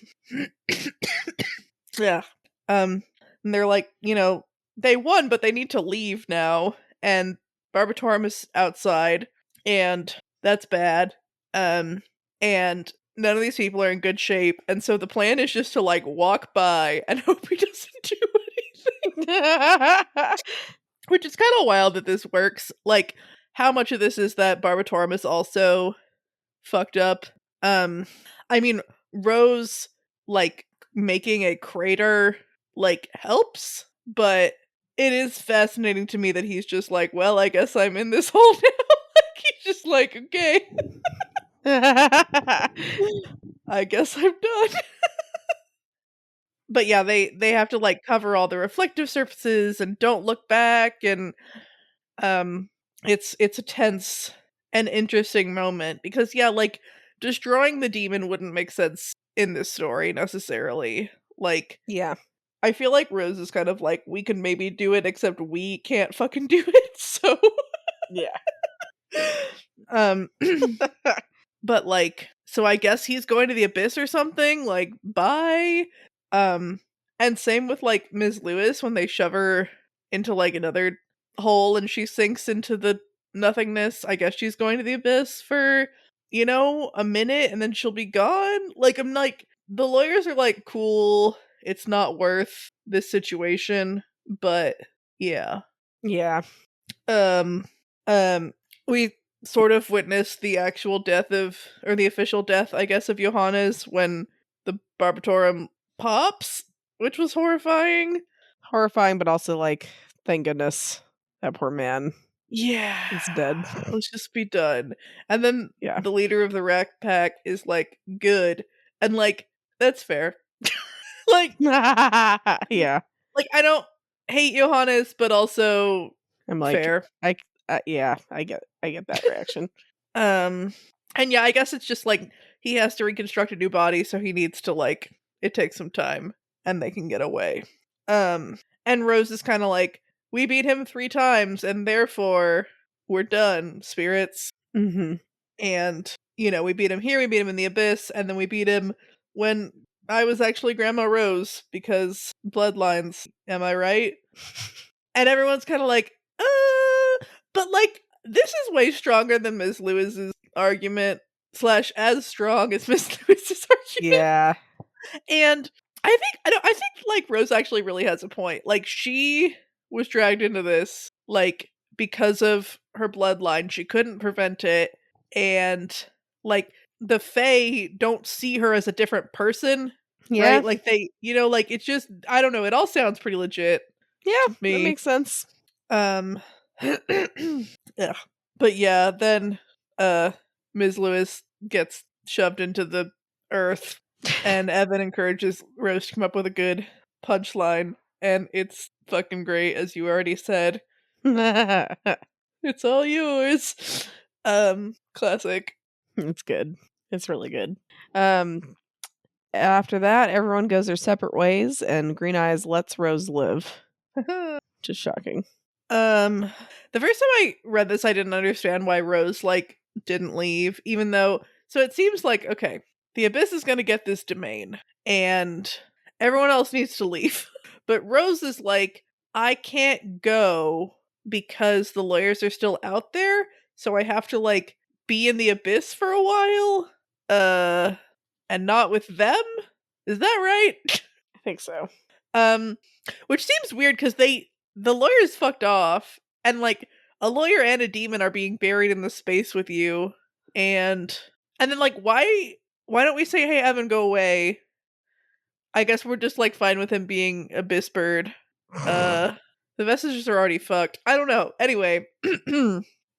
yeah. And they're like, they won, but they need to leave now. And Barbatorum is outside, and that's bad. And none of these people are in good shape, and so the plan is just to like walk by and hope he doesn't do anything. Which is kind of wild that this works. Like, how much of this is that Barbatorum is also fucked up? I mean, Rose, like, making a crater, like, helps, but it is fascinating to me that he's just like, well, I guess I'm in this hole now. Like, he's just like, okay, I guess I'm done. But yeah, they have to like cover all the reflective surfaces and don't look back, and it's a tense and interesting moment because yeah, like destroying the demon wouldn't make sense in this story necessarily. Like, Yeah. I feel like Rose is kind of like, we can maybe do it, except we can't fucking do it. So Yeah. um but like, so I guess he's going to the abyss or something, like, bye. um and same with like Ms. Lewis when they shove her into like another hole and she sinks into the nothingness. I guess she's going to the abyss for, a minute and then she'll be gone. Like, I'm like, the lawyers are like, cool, it's not worth this situation, but yeah. Yeah. um we sort of witnessed the actual death of, or the official death, I guess, of Johannes when the Barbatorum pops, which was horrifying. Horrifying, but also like, thank goodness that poor man Yeah, is dead. let's just be done. And then Yeah. the leader of the Rat Pack is like, good, and like, that's fair. like Yeah. like I don't hate Johannes, but also I'm like, fair. yeah, I get that reaction. Um, and yeah, I guess it's just like he has to reconstruct a new body, so he needs to like, it takes some time, and they can get away. And Rose is kind of like, we beat him 3 times, and therefore we're done, spirits. Mm-hmm. And we beat him here, we beat him in the abyss, and then we beat him when I was actually Grandma Rose because bloodlines. Am I right? And everyone's kind of like, but like, this is way stronger than Ms. Lewis's argument. slash as strong as Miss Lewis's argument. Yeah. And I think like Rose actually really has a point. Like she was dragged into this like because of her bloodline. She couldn't prevent it, and like the Fae don't see her as a different person, Yeah. right? Like they, like it's just I don't know. It all sounds pretty legit Yeah, to that me. makes sense. Um, yeah, but yeah, then Ms. Lewis gets shoved into the earth, and Evan encourages Rose to come up with a good punchline, and it's fucking great, as you already said. It's all yours. Classic. It's good. It's really good. Um, After that, everyone goes their separate ways, and Green Eyes lets Rose live. Just shocking. The first time I read this, I didn't understand why Rose like didn't leave, even though. So it seems like okay, the Abyss is going to get this domain, and everyone else needs to leave. But Rose is like, I can't go because the lawyers are still out there, so I have to like be in the Abyss for a while, and not with them. Is that right? I think so. Um, which seems weird because the lawyers fucked off, and like a lawyer and a demon are being buried in the space with you, and then like why don't we say, hey Evan, go away? I guess we're just like fine with him being Abyss Bird. Uh, the messages are already fucked. I don't know. Anyway,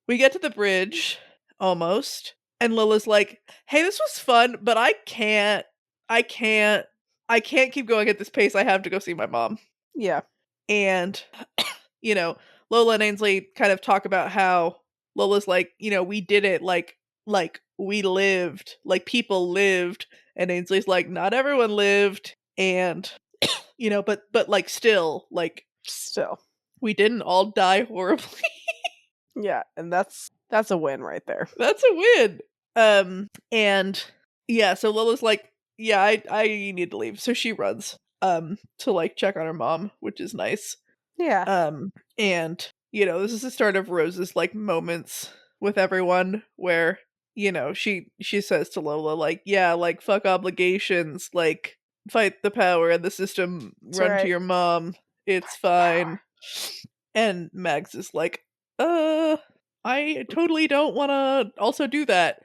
we get to the bridge almost, and Lila's like, "Hey, this was fun, but I can't, I can't keep going at this pace. I have to go see my mom." Yeah. And Lola and Ainsley kind of talk about how Lola's like, we did it, like we lived, like people lived, and Ainsley's like, not everyone lived, and but like still, like Still. we didn't all die horribly. Yeah, and that's a win right there. That's a win. And yeah, so Lola's like, yeah, I need to leave, so she runs to like check on her mom, which is nice. Yeah. And this is the start of Rose's like moments with everyone where she says to Lola like, yeah, like fuck obligations, like fight the power and the system, That's run to right. your mom, it's fine. And Mags is like, I totally don't want to also do that.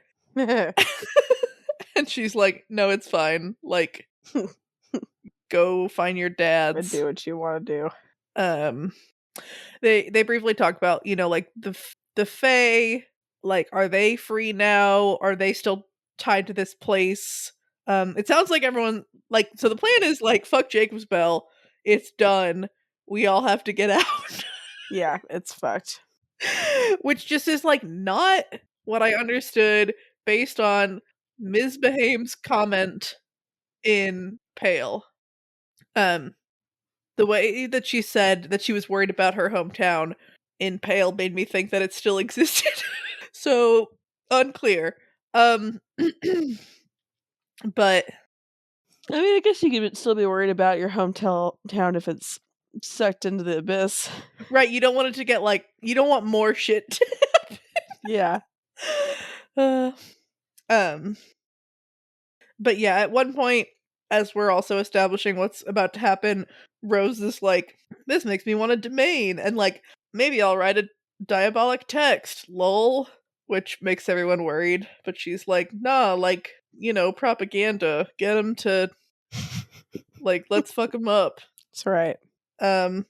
And she's like, no, it's fine, like go find your And dads. do what you want to do. They briefly talk about like the Fae, like are they free now, are they still tied to this place? It sounds like everyone, like, so the plan is like fuck Jacob's Bell, it's done, we all have to get out. Yeah, it's fucked. Which just is like not what I understood based on Ms. Behaim's comment in Pale. um The way that she said that she was worried about her hometown in Pale made me think that it still existed. So unclear. But I mean, I guess you could still be worried about your hometown if it's sucked into the abyss. right, you don't want it to get like, you don't want more shit to Yeah. happen. But yeah, at one point, as we're also establishing what's about to happen, Rose is like, this makes me want a domain, and like, maybe I'll write a diabolic text, lol, which makes everyone worried, but she's like, nah, like, propaganda, get them to, like, let's fuck them up. That's right. And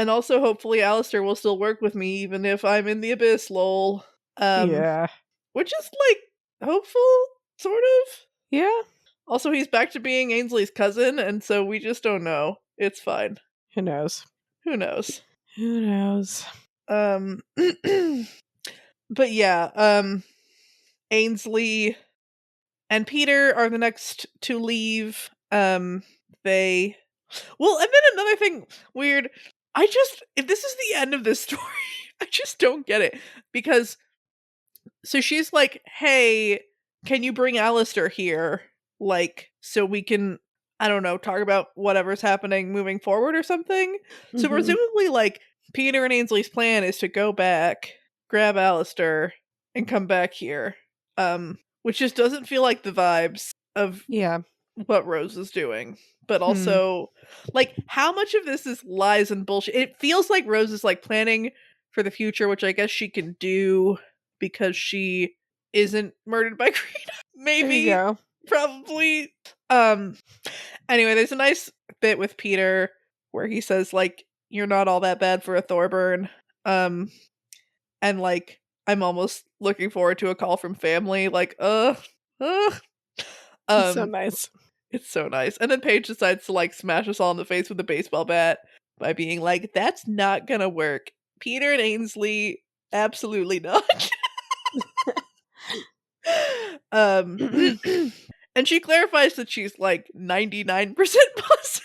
also hopefully Alistair will still work with me even if I'm in the abyss, lol. Yeah. Which is, like, hopeful, sort of. Yeah. Also, he's back to being Ainsley's cousin, and so we just don't know. It's fine. Who knows? Who knows? Who knows? But yeah, Ainsley and Peter are the next to leave. They well, and then another thing weird. If this is the end of this story, I just don't get it. Because so she's like, hey, can you bring Alistair here? Like, so we can, I don't know, talk about whatever's happening moving forward or something. So Mhm. presumably, like, Peter and Ainsley's plan is to go back, grab Alistair, and come back here. which just doesn't feel like the vibes of Yeah. what Rose is doing. But Hmm. also, like, how much of this is lies and bullshit? It feels like Rose is like planning for the future, which I guess she can do because she isn't murdered by Green. There you Maybe, go. probably. Anyway, there's a nice bit with Peter where he says, like, you're not all that bad for a Thorburn. And like, I'm almost looking forward to a call from family. Like, uh. It's so Um, nice. it's so nice. And then Paige decides to like smash us all in the face with a baseball bat by being like, that's not gonna work. Peter and Ainsley, absolutely not. um and she clarifies that she's like 99% positive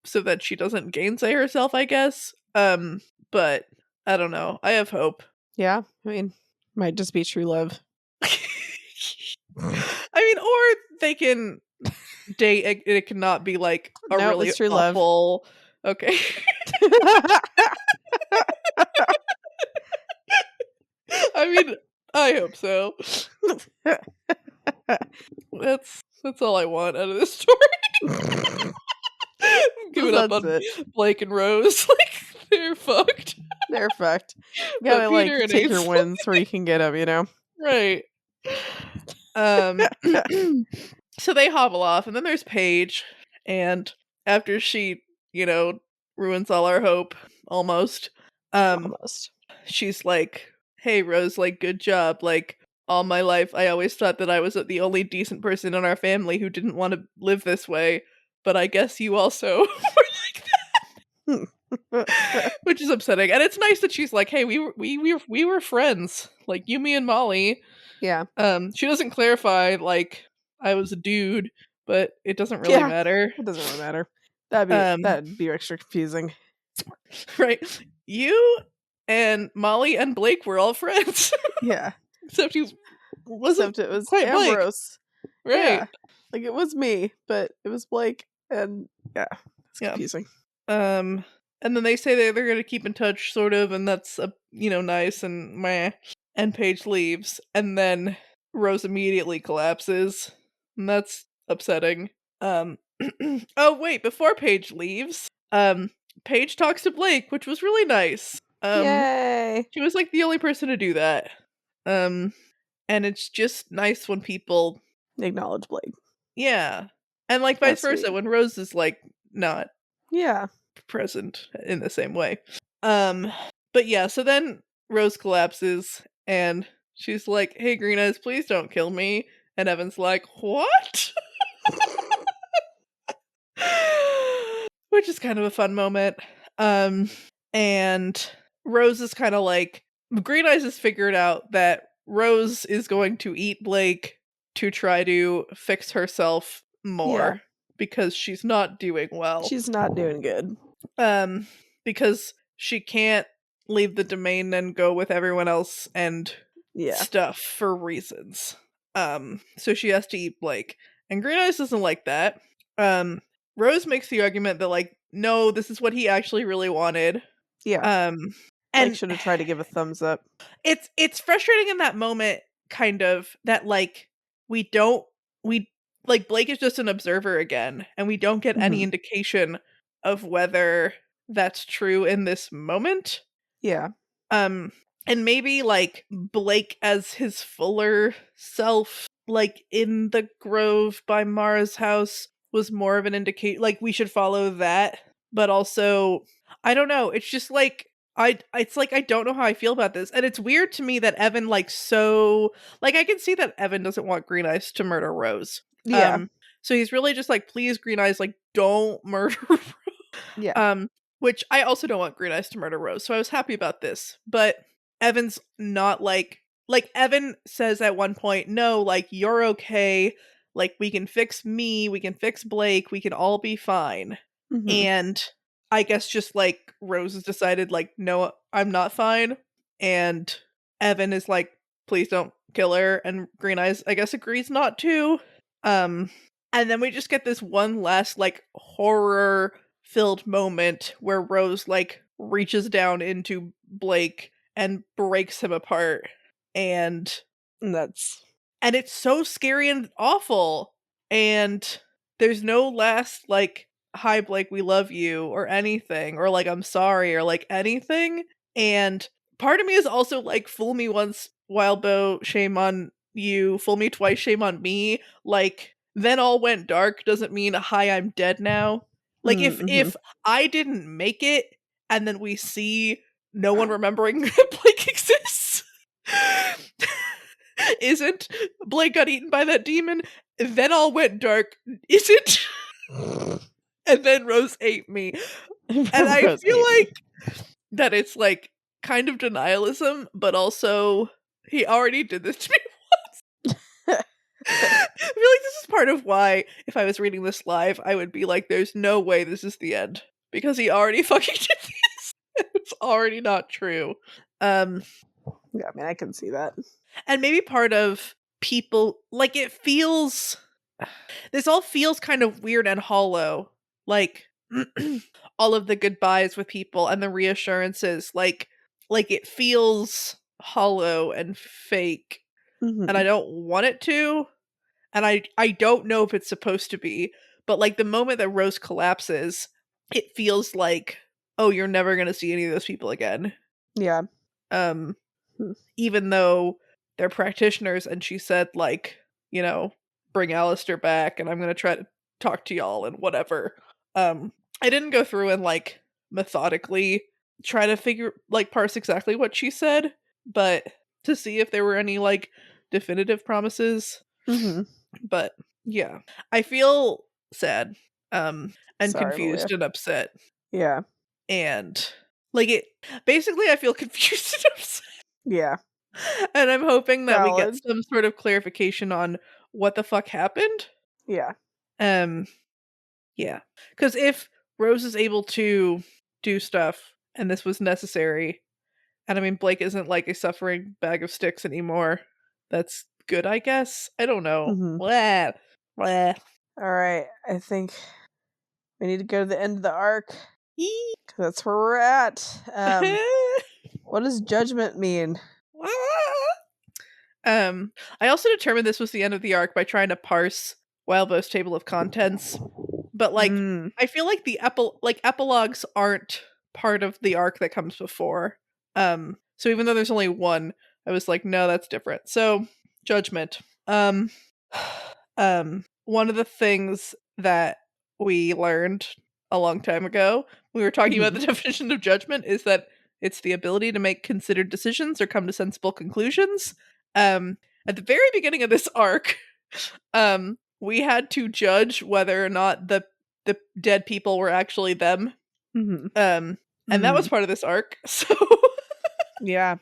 so that she doesn't gainsay herself, I guess. But I don't know. I have hope. Yeah. I mean, might just be true love. I mean, or they can date. It cannot be like a No, really it's true love. awful. Okay. I mean, I hope so. That's all I want out of this story. I'm giving up That's on it. Blake and Rose. Like, they're fucked. They're fucked. You But gotta Peter like and take your Ainsley, wins where you can get them, you know? right? Um. So they hobble off, and then there's Paige, and after she, ruins all our hope, almost, Almost. she's like, "Hey, Rose, like, good job. Like, all my life, I always thought that I was the only decent person in our family who didn't want to live this way, but I guess you also were like that," which is upsetting. And it's nice that she's like, "Hey, we were friends, like you, me, and Molly." Yeah. She doesn't clarify like I was a dude, but it doesn't really Yeah. matter. It doesn't really matter. Um, That'd be extra confusing. right? You and Molly and Blake were all friends, Yeah. except he wasn't Except it was quite Blake, Ambrose. right? Yeah. Like it was me, but it was Blake, and yeah, it's Yeah. confusing. And then they say they're going to keep in touch, sort of, and that's nice and meh. And Paige leaves, and then Rose immediately collapses, and that's upsetting. Oh wait, before Paige leaves, Paige talks to Blake, which was really nice. Yay! She was like the only person to do that. And it's just nice when people, Acknowledge Blake. yeah, and like vice That's versa sweet. when Rose is like not Yeah. present in the same way. But yeah, so then Rose collapses and she's like, "Hey, Green Eyes, please don't kill me." And Evan's like, "What?" Which is kind of a fun moment. And Rose is kind of like, Green Eyes has figured out that Rose is going to eat Blake to try to fix herself more because she's not doing well. She's not doing good. Because she can't leave the domain and go with everyone else and stuff for reasons. So she has to eat Blake. And Green Eyes doesn't like that. Rose makes the argument that, like, no, this is what he actually really wanted. Yeah. And Blake should have tried to give a thumbs up. It's frustrating in that moment, kind of, that like Blake is just an observer again, and we don't get any indication of whether that's true in this moment. Yeah. And maybe like Blake as his fuller self, like in the grove by Mara's house, was more of an indicator. Like we should follow that, but also I don't know. It's just like it's like I don't know how I feel about this, and it's weird to me that Evan I can see that Evan doesn't want Green Eyes to murder Rose. Yeah. So he's really just like, please, Green Eyes, like don't murder Rose. Yeah. Which I also don't want Green Eyes to murder Rose, so I was happy about this. But Evan's not like Evan says at one point, no, like you're okay. Like we can fix me, we can fix Blake, we can all be fine. And I guess just like Rose has decided, like, no, I'm not fine. And Evan is like, please don't kill her. And Green Eyes, I guess, agrees not to. And then we just get this one last like horror filled moment where Rose like reaches down into Blake and breaks him apart. And that's And it's so scary and awful. And there's no last, like, hi, Blake, we love you, or anything, or like, I'm sorry, or like anything. And part of me is also like, fool me once, Wildbow, shame on you. Fool me twice, shame on me. Like, then all went dark doesn't mean, hi, I'm dead now. Like, Mm-hmm. if I didn't make it, and then we see no one remembering that Blake exists, isn't Blake got eaten by that demon, then all went dark, isn't, and then Rose ate me. And I Rose feel ate me. like that it's like kind of denialism, but also he already did this to me. I feel like this is part of why, if I was reading this live, I would be like, there's no way this is the end. Because he already fucking did this. It's already not true. Yeah, I mean, I can see that. And maybe part of people, like, it feels, this all feels kind of weird and hollow. Like, all of the goodbyes with people and the reassurances, like it feels hollow and fake, and I Mm-hmm. don't want it to, and I don't know if it's supposed to be, but like the moment that Rose collapses, it feels like, oh, you're never gonna see any of those people again. Yeah. Um, Hmm. even though they're practitioners, and she said, like, you know, bring Alistair back, and I'm gonna try to talk to y'all and whatever. I didn't go through and like methodically try to parse exactly what she said, but to see if there were any like definitive promises. Mm-hmm. But yeah, I feel sad, and Sorry, Malia. confused and upset, Yeah. and like it. Basically, I feel confused and upset, Yeah. and I'm hoping that we get Valid. some sort of clarification on what the fuck happened. Yeah. Um, yeah, because if Rose is able to do stuff, and this was necessary, and I mean Blake isn't like a suffering bag of sticks anymore, that's good, I guess. I don't know. Mm-hmm. Blah, blah. All right. I think we need to go to the end of the arc. 'Cause that's where we're at. What does judgment mean? I also determined this was the end of the arc by trying to parse Wildbow's table of contents, but like Mm. I feel like the epilogues aren't part of the arc that comes before. So even though there's only one, I was like, no, that's different. So judgment. Um, one of the things that we learned a long time ago, we were talking about Mm-hmm. the definition of judgment, is that it's the ability to make considered decisions or come to sensible conclusions. Um, at the very beginning of this arc, we had to judge whether or not the dead people were actually them. Mm-hmm. And that was Mm-hmm. part of this arc. So Yeah.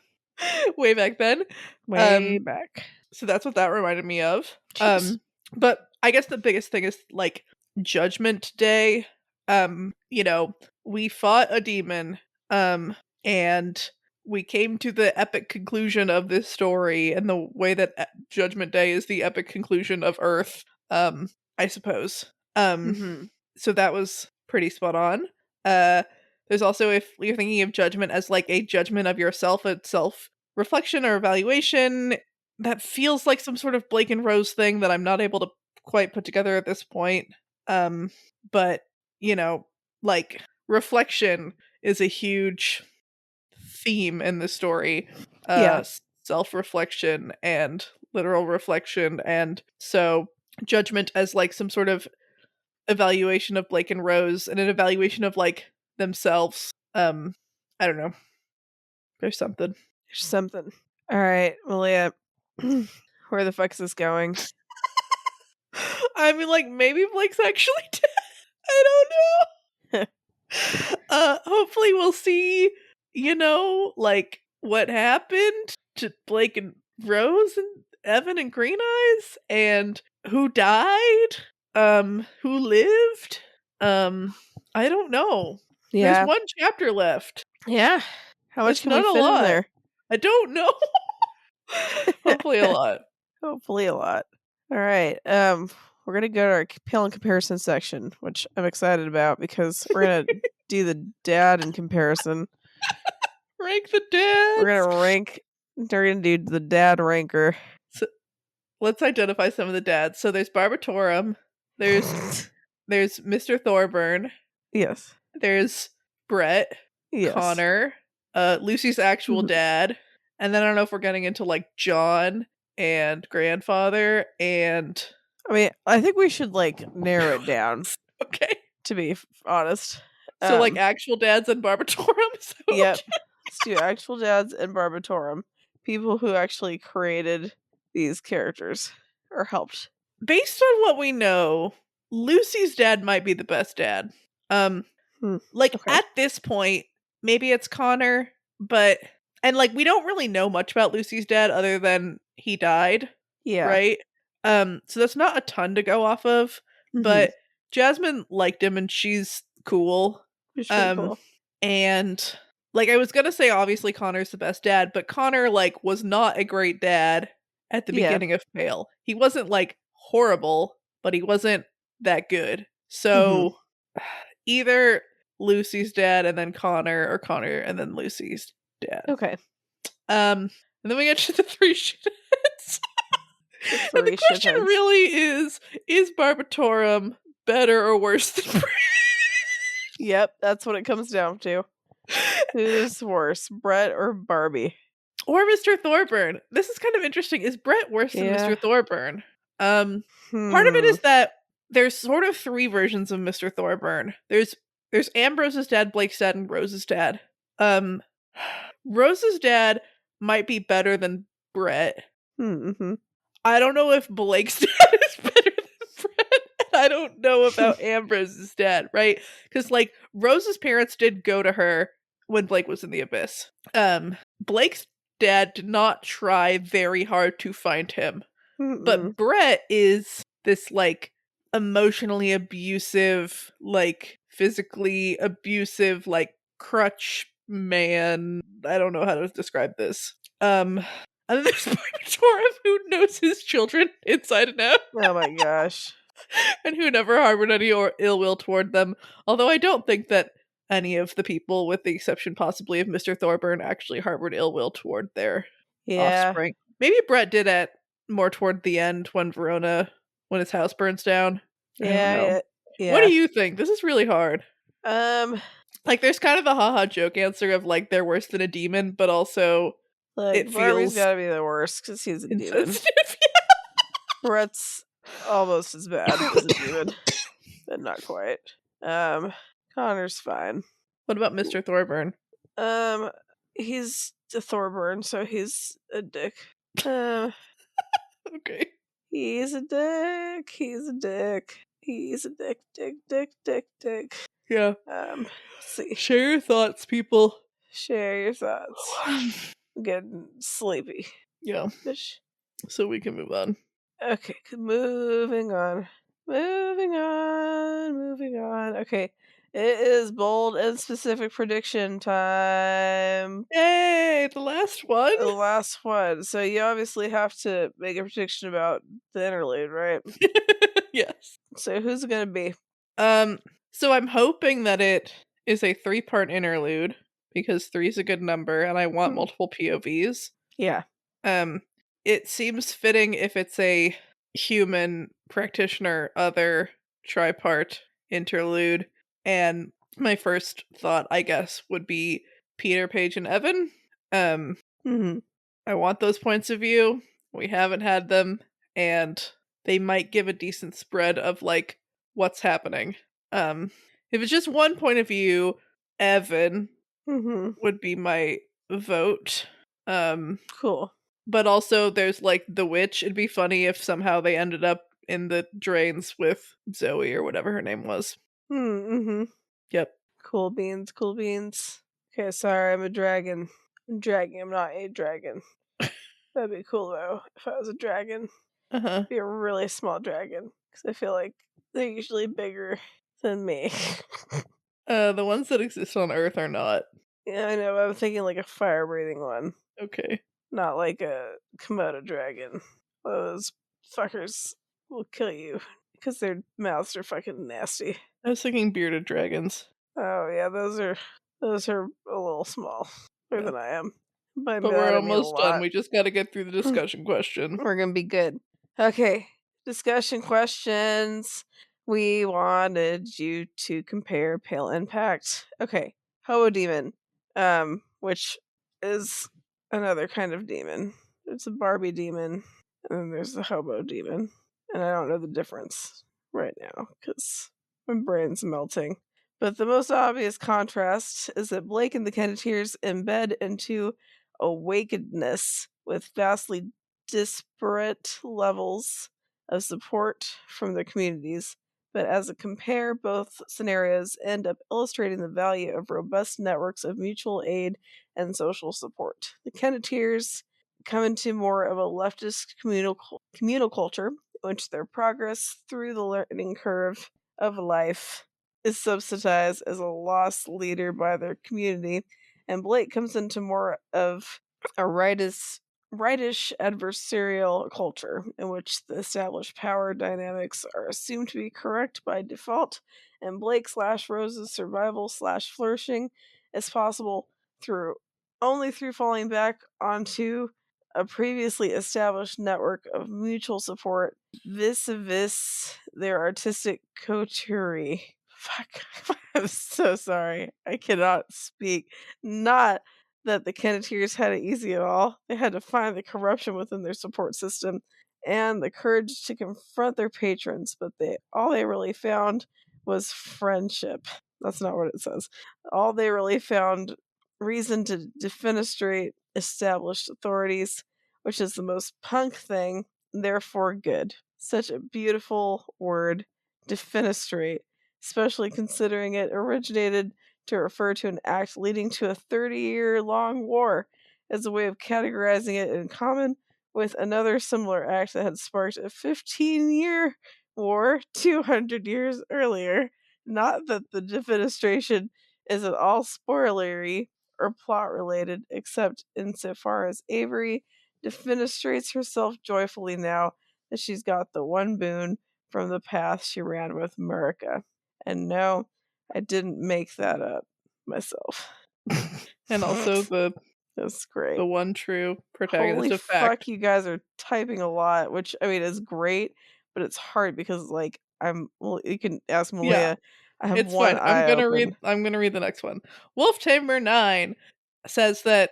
way back then. Way Um, back. so that's what that reminded me of. Jeez. But I guess the biggest thing is like Judgment Day. You know, we fought a demon, and we came to the epic conclusion of this story, and the way that Judgment Day is the epic conclusion of Earth, I suppose. Mm-hmm. So that was pretty spot on. Uh there's also, if you're thinking of judgment as like a judgment of yourself, a self reflection or evaluation, that feels like some sort of Blake and Rose thing that I'm not able to quite put together at this point. But you know, like reflection is a huge theme in the story. Yeah. Self-reflection and literal reflection, and so judgment as like some sort of evaluation of Blake and Rose, and an evaluation of like themselves. I don't know. There's something. There's something. All right, Malia. Where the fuck is this going? I mean, like, maybe Blake's actually dead. I don't know. Hopefully we'll see, you know, like what happened to Blake and Rose and Evan and Green Eyes, and who died, who lived. I don't know. There's Yeah. one chapter left. Yeah. How much It's can we not a fit in lot. there? I don't know. Hopefully a lot. Hopefully a lot. All right. We're gonna go to our pale in comparison section, which I'm excited about because we're gonna do the dad in comparison. Rank the We're dads. gonna rank. We're gonna do the dad ranker. let's identify some of the dads. So there's Barbatorum, there's Mr. Thorburn, Yes. there's Brett, Yes. Connor, Lucy's actual Mhm. dad, and then I don't know if we're getting into like John and grandfather and I mean, I think we should like narrow it down, okay. to be honest. So like actual dads and Barbatorum. So Yep. okay. Let's do actual dads and Barbatorum. People who actually created these characters or helped. Based on what we know, Lucy's dad might be the best dad. Hmm. Like Okay. at this point, maybe it's Connor, but and like we don't really know much about Lucy's dad other than he died, Yeah. right? So that's not a ton to go off of, Mhm. but Jasmine liked him and she's cool. It's pretty Um cool. and like I was going to say obviously Connor's the best dad, but Connor like was not a great dad at the Yeah. beginning of Pale. He wasn't like horrible, but he wasn't that good. Mhm. So either Lucy's dad and then Connor, or Connor and then Lucy's dad. Okay. And then we get to the three shitheads. The And the three question shitheads. really is Barbatorum better or worse than Brett? Yep, that's what it comes down to. Who's worse, Brett or Barbie? Or Mr. Thorburn? This is kind of interesting. Is Brett worse than Yeah. Mr. Thorburn? Part of it Hmm. is that there's sort of three versions of Mr. Thorburn. There's Ambrose's dad, Blake's dad, and Rose's dad. Um Rose's dad might be better than Brett. Mm-hmm. I don't know if Blake's dad is better than Brett. And I don't know about Ambrose's dad, right? Because like Rose's parents did go to her when Blake was in the abyss. Blake's dad did not try very hard to find him. Mm-mm. But Brett is this like emotionally abusive, like physically abusive, like crutch man. I don't know how to describe this. And then there's Torm who knows his children inside and out Oh my gosh. and who never harbored any ill will toward them. Although I don't think that any of the people, with the exception possibly of Mr. Thorburn, actually harbored ill will toward their Yeah. offspring. Maybe Brett did it more toward the end when when his house burns down. I don't Yeah. know. Yeah. What do Yeah. you think? This is really hard. Um. Like, there's kind of a haha joke answer of like they're worse than a demon, but also Like it Barbie's feels got to be the worst because he's a demon. insensitive. Brett's almost as bad as a demon, but not quite. Connor's fine. What about Mr. Thorburn? Um, he's a Thorburn, so he's a dick. Uh, Okay. he's a dick. He's a dick. He's a dick. Dick. Dick. Dick. Dick. Yeah. Let's see. Share your thoughts, people. Share your thoughts. I'm getting sleepy. Yeah. Bish. So we can move on. Okay, moving on. Moving on. Moving on. Okay. It is bold and specific prediction time. Yay! The last one. The last one. So you obviously have to make a prediction about the interlude, right? Yes. So who's it gonna be? So I'm hoping that it is a 3-part interlude because 3 is a good number and I want multiple POVs. Yeah. It seems fitting if it's a human practitioner other tripart interlude, and my first thought I guess would be Peter, Paige, and Evan. Mm-hmm. I want those points of view. We haven't had them, and they might give a decent spread of like what's happening. If it's just one point of view, Evan Mm-hmm. would be my vote. Cool. But also there's like the witch. It'd be funny if somehow they ended up in the drains with Zoe or whatever her name was. Mm-hmm. Yep. Cool beans. Cool beans. Okay, sorry, I'm a dragon. I'm dragon. I'm not a dragon. That'd be cool though if I was a dragon. Uh-huh. Be a really small dragon because I feel like they're usually bigger than me. The ones that exist on Earth are not. Yeah, I know. I'm thinking like a fire breathing one, Okay. not like a Komodo dragon. Those fuckers will kill you because their mouths are fucking nasty. I was thinking bearded dragons. Oh yeah, those are a little small, bigger Yeah. than I am. By But that we're I mean a almost done. lot. We just gotta get through the discussion question. We're gonna be good. Okay, discussion questions. We wanted you to compare Pale and Pact. Okay, Hobo Demon, which is another kind of demon. It's a Barbie demon, and then there's the Hobo Demon, and I don't know the difference right now because my brain's melting. But the most obvious contrast is that Blake and the Kenneteers embed into awakenedness with vastly disparate levels of support from their communities. But as a compare, both scenarios end up illustrating the value of robust networks of mutual aid and social support. The Kenneteers come into more of a leftist communal culture, in which their progress through the learning curve of life is subsidized as a lost leader by their community, and Blake comes into more of a rightish adversarial culture in which the established power dynamics are assumed to be correct by default, and Blake slash Rose's survival slash flourishing is possible through only through falling back onto a previously established network of mutual support vis-a-vis their artistic coterie. Fuck. I'm so sorry. I cannot speak. Not that the Kenneteers had it easy at all. They had to find the corruption within their support system and the courage to confront their patrons, but all they really found was friendship. That's not what it says. All they really found reason to defenestrate established authorities, which is the most punk thing, therefore good. Such a beautiful word, defenestrate, especially considering it originated to refer to an act leading to a 30-year-long war as a way of categorizing it in common with another similar act that had sparked a 15-year war 200 years earlier. Not that the defenestration is at all spoilery or plot related, except insofar as Avery defenestrates herself joyfully now that she's got the one boon from the path she ran with America. And no, I didn't make that up myself. And also That's great. the one true protagonist Holy of fuck, Pact. you guys are typing a lot, which I mean is great, but it's hard because well, you can ask Yeah, Malia. I have it's one fine. eye open. I'm gonna read the next one. Wolf Tamer 9 says that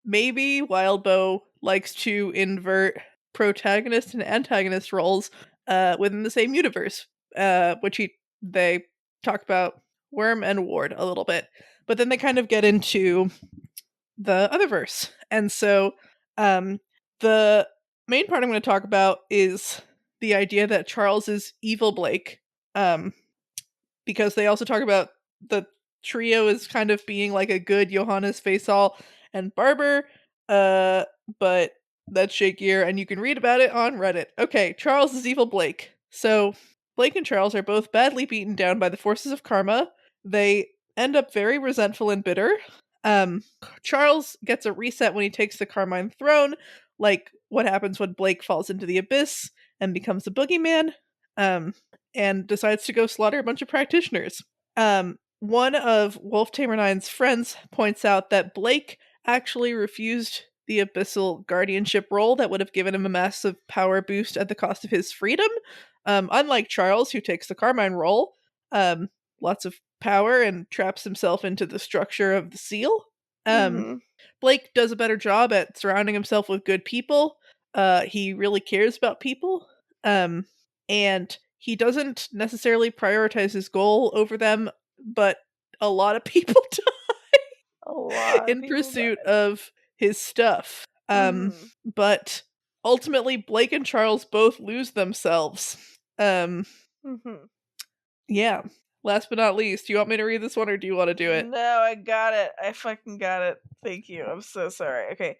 maybe Wildbow likes to invert protagonist and antagonist roles within the same universe, which they talk about Worm and Ward a little bit, but then they kind of get into the other verse. And so the main part I'm going to talk about is the idea that Charles is evil Blake, because they also talk about the trio as kind of being like a good Johannes Faisal and Barber, but that's shakier, and you can read about it on Reddit. Okay, Charles is evil Blake. So Blake and Charles are both badly beaten down by the forces of karma. They end up very resentful and bitter. Charles gets a reset when he takes the Carmine throne, like what happens when Blake falls into the abyss and becomes a boogeyman, and decides to go slaughter a bunch of practitioners. One of Wolf Tamer 9's friends points out that Blake actually refused the abyssal guardianship role that would have given him a massive power boost at the cost of his freedom. Unlike Charles, who takes the Carmine role, lots of power and traps himself into the structure of the seal. Mm-hmm. Blake does a better job at surrounding himself with good people. He really cares about people. And he doesn't necessarily prioritize his goal over them, but a lot of people A lot of in people pursuit died. of his stuff. Mm-hmm. But ultimately, Blake and Charles both lose themselves. Mm-hmm. Yeah. Last but not least, do you want me to read this one or do you want to do it? No, I got it. I fucking got it. Thank you. I'm so sorry. Okay.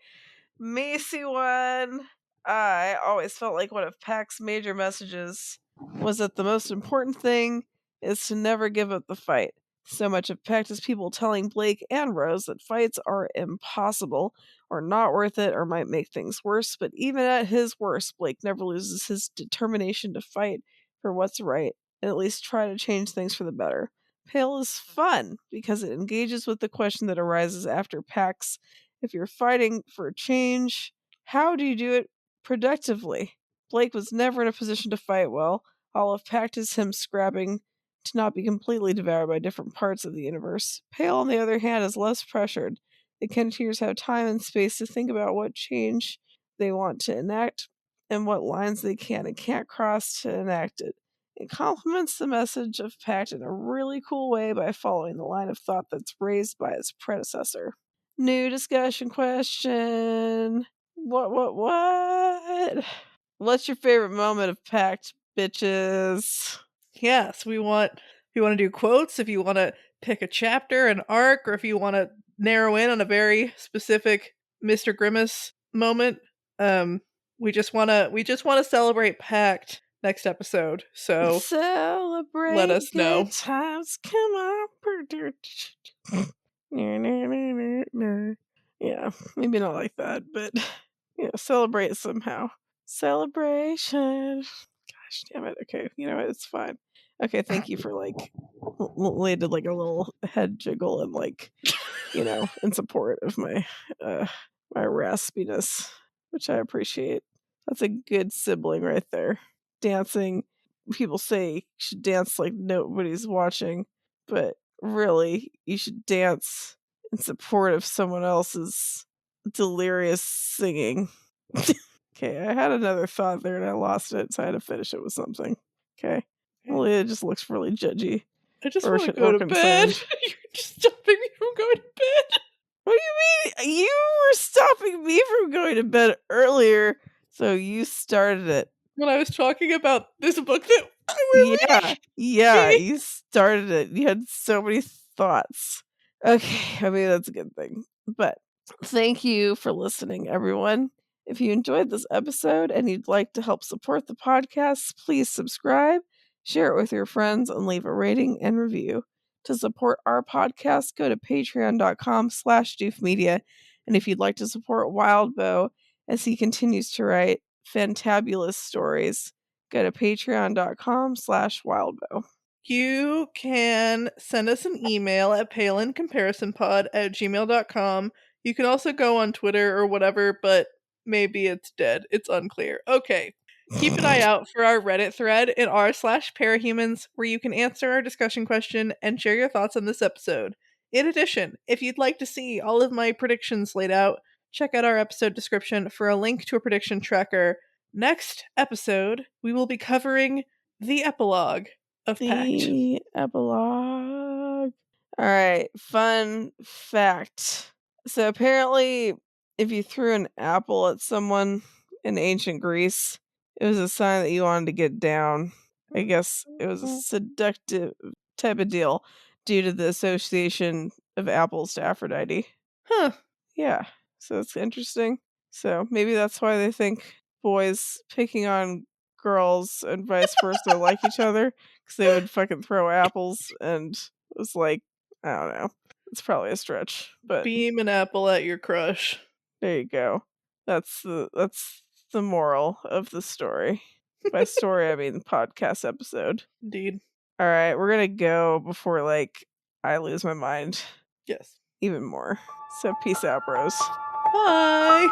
Macy one. I always felt like one of Pac's major messages was that the most important thing is to never give up the fight. So much of Pact is people telling Blake and Rose that fights are impossible or not worth it or might make things worse, but even at his worst, Blake never loses his determination to fight for what's right and at least try to change things for the better. Pale is fun because it engages with the question that arises after Pac's if you're fighting for change, how do you do it productively? Blake was never in a position to fight well. All of Pact is him scrapping to not be completely devoured by different parts of the universe. Pale, on the other hand, is less pressured. The Kenneteers have time and space to think about what change they want to enact and what lines they can and can't cross to enact it. It complements the message of Pact in a really cool way by following the line of thought that's raised by its predecessor. New discussion question. What? What's your favorite moment of Pact, bitches? Yes, we want, if you want to do quotes, if you want to pick a chapter, an arc, or if you want to narrow in on a very specific Mr. Grimace moment, we just want to celebrate Pact next episode. So Celebrate let us know. good times. Come on. Yeah, maybe not like that, but celebrate somehow. Celebration. Gosh damn it. Okay, you know what? It's fine. Okay, thank you for landed like a little head jiggle and in support of my my raspiness, which I appreciate. That's a good sibling right there. Dancing. People say you should dance like nobody's watching, but really, you should dance in support of someone else's delirious singing. Okay, I had another thought there and I lost it, so I had to finish it with something. Okay. Well, it just looks really judgy. I just Or want to go to bed. You're just stopping me from going to bed. What do you mean? You were stopping me from going to bed earlier, so you started it. When I was talking about this book that I was reading. Yeah, you started it. You had so many thoughts. Okay, I mean, that's a good thing. But thank you for listening, everyone. If you enjoyed this episode and you'd like to help support the podcast, please subscribe, share it with your friends, and leave a rating and review. To support our podcast, go to patreon.com/doofmedia. And if you'd like to support Wildbow as he continues to write fantabulous stories, go to patreon.com/wildbow. You can send us an email at palincomparisonpod@gmail.com. You can also go on Twitter or whatever, but maybe it's dead. It's unclear. Okay. Keep an eye out for our Reddit thread in r/parahumans, where you can answer our discussion question and share your thoughts on this episode. In addition, if you'd like to see all of my predictions laid out, check out our episode description for a link to a prediction tracker. Next episode, we will be covering the epilogue of Pact. The epilogue. All right, fun fact. So apparently, if you threw an apple at someone in ancient Greece, it was a sign that you wanted to get down. I guess it was a seductive type of deal due to the association of apples to Aphrodite. Huh. Yeah, so it's interesting. So maybe that's why they think boys picking on girls and vice versa like each other, because they would fucking throw apples, and it was like, I don't know. It's probably a stretch, but Beam an apple at your crush. there you go. That's the moral of the story. By story, I mean podcast episode. Indeed. All right, we're gonna go before I lose my mind Yes. even more. So peace out, bros. Bye.